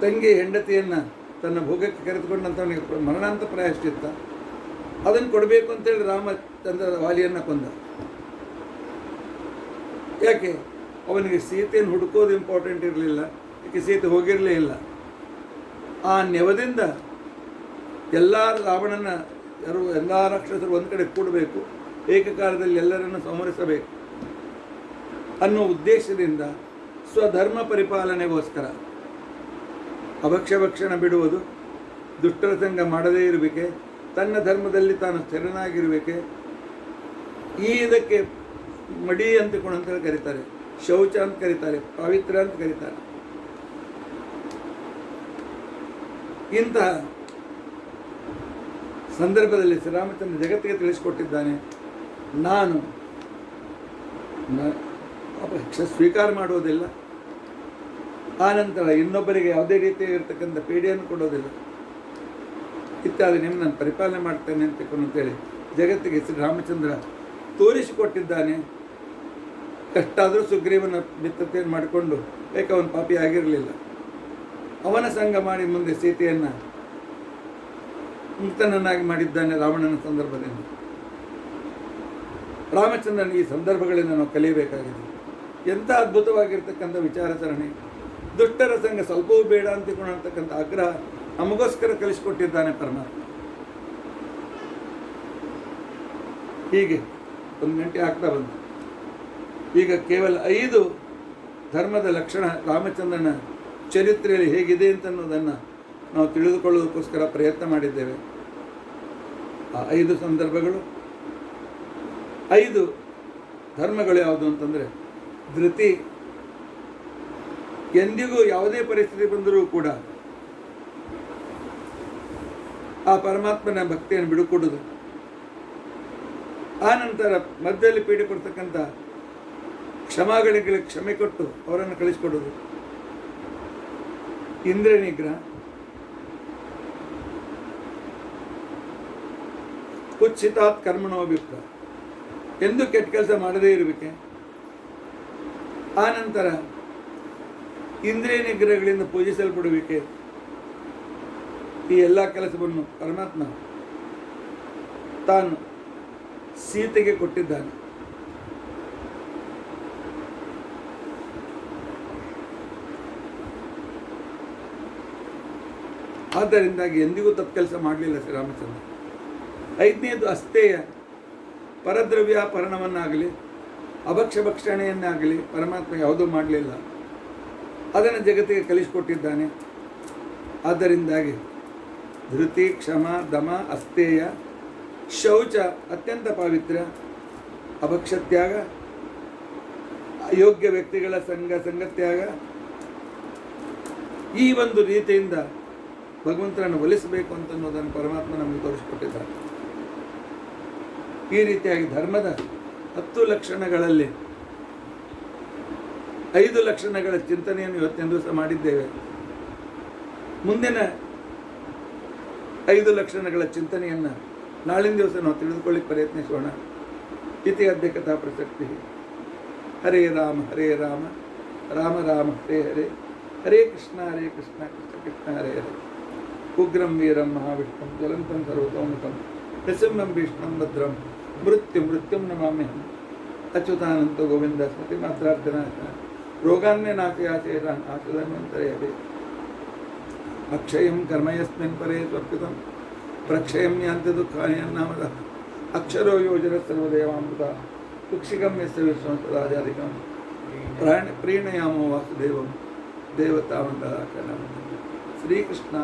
ತಂಗಿ ಹೆಂಡತಿಯನ್ನು ತನ್ನ ಭೋಗಕ್ಕೆ ಕರೆದುಕೊಂಡಂಥವನಿಗೆ ಮರಣಾಂತ ಪ್ರಾಯಶ್ಚಿತ್ತ ಅದನ್ನು ಕೊಡಬೇಕು ಅಂತೇಳಿ ರಾಮಚಂದ್ರ ವಾಲಿಯನ್ನು ಕೊಂದ. ಯಾಕೆ? ಅವನಿಗೆ ಸೀತೆಯನ್ನು ಹುಡುಕೋದು ಇಂಪಾರ್ಟೆಂಟ್ ಇರಲಿಲ್ಲ. ಯಾಕೆ? ಸೀತೆ ಹೋಗಿರಲೇ ಇಲ್ಲ. ಆ ನೆವದಿಂದ ಎಲ್ಲ ರಾವಣನ ಎಲ್ಲ ರಾಕ್ಷಸರು ಒಂದು ಕಡೆ ಕೂಡಬೇಕು, ಏಕಕಾಲದಲ್ಲಿ ಎಲ್ಲರನ್ನು ಸಂಹರಿಸಬೇಕು ಅನ್ನೋ ಉದ್ದೇಶದಿಂದ ಸ್ವಧರ್ಮ ಪರಿಪಾಲನೆಗೋಸ್ಕರ ಅಭಕ್ಷ್ಯಭಕ್ಷಣ ಬಿಡುವುದು, ದುಷ್ಟರ ಸಂಗ ಮಾಡದೇ ಇರಬೇಕೆ, ತನ್ನ ಧರ್ಮದಲ್ಲಿ ತಾನು ಸ್ಥಿರನಾಗಿರಬೇಕೆ, ಇದಕ್ಕೆ ಮಡಿ ಅಂತಕೊಂಡು ಅಂತ ಕರೀತಾರೆ, ಶೌಚ ಅಂತ ಕರೀತಾರೆ, ಪಾವಿತ್ರ್ಯ ಅಂತ ಕರೀತಾರೆ. ಇಂತಹ ಸಂದರ್ಭದಲ್ಲಿ ಶ್ರೀರಾಮಚಂದ್ರ ಜಗತ್ತಿಗೆ ತಿಳಿಸಿಕೊಟ್ಟಿದ್ದಾನೆ, ನಾನು ಸ್ವೀಕಾರ ಮಾಡುವುದಿಲ್ಲ, ಆನಂತರ ಇನ್ನೊಬ್ಬರಿಗೆ ಯಾವುದೇ ರೀತಿಯಾಗಿರ್ತಕ್ಕಂಥ ಪೀಡೆಯನ್ನು ಕೊಡೋದಿಲ್ಲ ಇತ್ಯಾದಿ ನಿಮ್ಮನ್ನು ಪರಿಪಾಲನೆ ಮಾಡ್ತೇನೆ ಅಂತೇಳಿ ಜಗತ್ತಿಗೆ ಶ್ರೀರಾಮಚಂದ್ರ ತೋರಿಸಿಕೊಟ್ಟಿದ್ದಾನೆ. ಕಷ್ಟಾದರೂ ಸುಗ್ರೀವನ ಮಿತ್ರತೆಯನ್ನು ಮಾಡಿಕೊಂಡು ಏಕೆ ಅವನು ಪಾಪಿ ಆಗಿರಲಿಲ್ಲ, ಅವನ ಸಂಗ ಮಾಡಿ ಮುಂದೆ ಸೀತೆಯನ್ನು ಮುಕ್ತನನ್ನಾಗಿ ಮಾಡಿದ್ದಾನೆ ರಾವಣನ ಸಂದರ್ಭದಿಂದ. ರಾಮಚಂದ್ರನ ಈ ಸಂದರ್ಭಗಳಿಂದ ನಾವು ಕಲಿಯಬೇಕಾಗಿದೆ. ಎಂಥ ಅದ್ಭುತವಾಗಿರ್ತಕ್ಕಂಥ ವಿಚಾರಸರಣಿ, ದುಷ್ಟರ ಸಂಘ ಸ್ವಲ್ಪವೂ ಬೇಡ ಅಂತಕ್ಕಂಥ ಆಗ್ರಹ ನಮಗೋಸ್ಕರ ಕಲಿಸಿಕೊಟ್ಟಿದ್ದಾನೆ ಪರಮಾತ್ಮ. ಹೀಗೆ 1 ಗಂಟೆ ಆಗ್ತಾ ಬಂತು. ಈಗ ಕೇವಲ 5 ಧರ್ಮದ ಲಕ್ಷಣ ರಾಮಚಂದ್ರನ ಚರಿತ್ರೆಯಲ್ಲಿ ಹೇಗಿದೆ ಅಂತನ್ನೋದನ್ನು ನಾವು ತಿಳಿದುಕೊಳ್ಳೋದಕ್ಕೋಸ್ಕರ ಪ್ರಯತ್ನ ಮಾಡಿದ್ದೇವೆ. ಆ 5 ಸಂದರ್ಭಗಳು, 5 ಧರ್ಮಗಳು ಯಾವುದು ಅಂತಂದರೆ, ಧೃತಿ, ಎಂದಿಗೂ ಯಾವುದೇ ಪರಿಸ್ಥಿತಿ ಬಂದರೂ ಕೂಡ ಆ ಪರಮಾತ್ಮನ ಭಕ್ತಿಯನ್ನು ಬಿಡುಕೊಡುವುದು. ಆ ನಂತರ ಮಧ್ಯದಲ್ಲಿ ಪೀಡೆ ಕೊಡ್ತಕ್ಕಂಥ ಕ್ಷಮಾಗಳಿಗೆ ಕ್ಷಮೆ ಕೊಟ್ಟು ಅವರನ್ನು ಕಳಿಸಿಕೊಡೋದು. ಇಂದ್ರಿಯ ನಿಗ್ರಹ, ಕುತ್ಸಿತಾತ್ ಕರ್ಮಣೋಭಿಪ್ರ, ಎಂದು ಕೆಟ್ಟ ಕೆಲಸ ಮಾಡದೇ ಇರಬೇಕೆ. ಆ ನಂತರ ಇಂದ್ರಿಯ ನಿಗ್ರಹಗಳಿಂದ ಪೂಜಿಸಲ್ಪಡುವಿಕೆ. ಈ ಎಲ್ಲ ಕೆಲಸವನ್ನು ಪರಮಾತ್ಮ ತಾನು ಸೀತೆಗೆ ಕೊಟ್ಟಿದ್ದಾನೆ. ಆದ್ದರಿಂದಾಗಿ ಎಂದಿಗೂ ತಪ್ಪು ಕೆಲಸ ಮಾಡಲಿಲ್ಲ ಶ್ರೀರಾಮಚಂದ್ರ. 5ನೇದು ಅಸ್ಥೇಯ, ಪರದ್ರವ್ಯಾಪರಣವನ್ನಾಗಲಿ ಅಭಕ್ಷ್ಯಭಕ್ಷಣೆಯನ್ನಾಗಲಿ ಪರಮಾತ್ಮ ಯಾವುದೂ ಮಾಡಲಿಲ್ಲ, ಅದನ್ನು ಜಗತ್ತಿಗೆ ಕಲಿಸಿಕೊಟ್ಟಿದ್ದಾನೆ. ಆದ್ದರಿಂದಾಗಿ ಧೃತಿ, ಕ್ಷಮ, ದಮ, ಅಸ್ಥೇಯ, ಶೌಚ ಅತ್ಯಂತ ಪಾವಿತ್ರ್ಯ, ಅಭಕ್ಷ್ಯತ್ಯಾಗ, ಅಯೋಗ್ಯ ವ್ಯಕ್ತಿಗಳ ಸಂಗತ್ಯಾಗ, ಈ ಒಂದು ರೀತಿಯಿಂದ ಭಗವಂತನನ್ನು ಒಲಿಸಬೇಕು ಅಂತನ್ನೋದನ್ನು ಪರಮಾತ್ಮ ನಮಗೆ ತೋರಿಸಿಕೊಟ್ಟಿದ್ದಾರೆ. ಈ ರೀತಿಯಾಗಿ ಧರ್ಮದ 10 ಲಕ್ಷಣಗಳಲ್ಲಿ 5 ಲಕ್ಷಣಗಳ ಚಿಂತನೆಯನ್ನು ಇವತ್ತಿನ ದಿವಸ ಮಾಡಿದ್ದೇವೆ. ಮುಂದಿನ 5 ಲಕ್ಷಣಗಳ ಚಿಂತನೆಯನ್ನು ನಾಳಿನ ದಿವಸ ನಾವು ತಿಳಿದುಕೊಳ್ಳಿಕ್ಕೆ ಪ್ರಯತ್ನಿಸೋಣ. ಇತಿ ಅದ್ಯ ಕಥಾ ಪ್ರಸಕ್ತಿ. ಹರೇ ರಾಮ ರಾಮ ರಾಮ ಹರೇ ಹರೇ, ಹರೇ ಕೃಷ್ಣ ಕೃಷ್ಣ ಕೃಷ್ಣ ಹರೇ ಹರೇ. ಉಗ್ರಂ ವೀರಂ ಮಹಾವಿಷ್ಣುಂ ಜ್ವಲಂತಂ ಸರ್ವತೋಮುಖಂ ನೃಸಿಂಹಂ ಭೀಷ್ಮಂ ಭದ್ರಂ ಮೃತ್ಯುಂ ನಮಾಮ್ಯಹಂ. ಅಚ್ಯುತಾನಂತ ಗೋವಿಂದ ಸ್ಮೃತಿ ಮಾತ್ರಾರ್ಜನಾಶ ರೋಗಾನ್ಯ ನಾಶಯಾಚೇತಾನ್ ಆಶುಧನ್ವಂತರೇ ಹರೇ. ಅಕ್ಷಯಂ ಕರ್ಮಯಸ್ಮಿನ್ ಪರೇ ಸ್ವರ್ಪಿತಂ ಪ್ರಕ್ಷಯಂ ಯಾಂತಿ ದುಃಖಾನಿ ಅನ್ನಾಮದಃ. ಅಕ್ಷರೋ ಯೋಜನ ಸರ್ವದೇವಾಮೃತ ಕುಕ್ಷಿಕಂ ಯಸ್ಯ ವಿಶ್ವಂ ಸದಾಚಾರಿಕಂ ಪ್ರೀಣಯಾಮೋ ವಾಸುದೇವಂ ದೇವತಾವಂದಃ. ಶ್ರೀಕೃಷ್ಣ.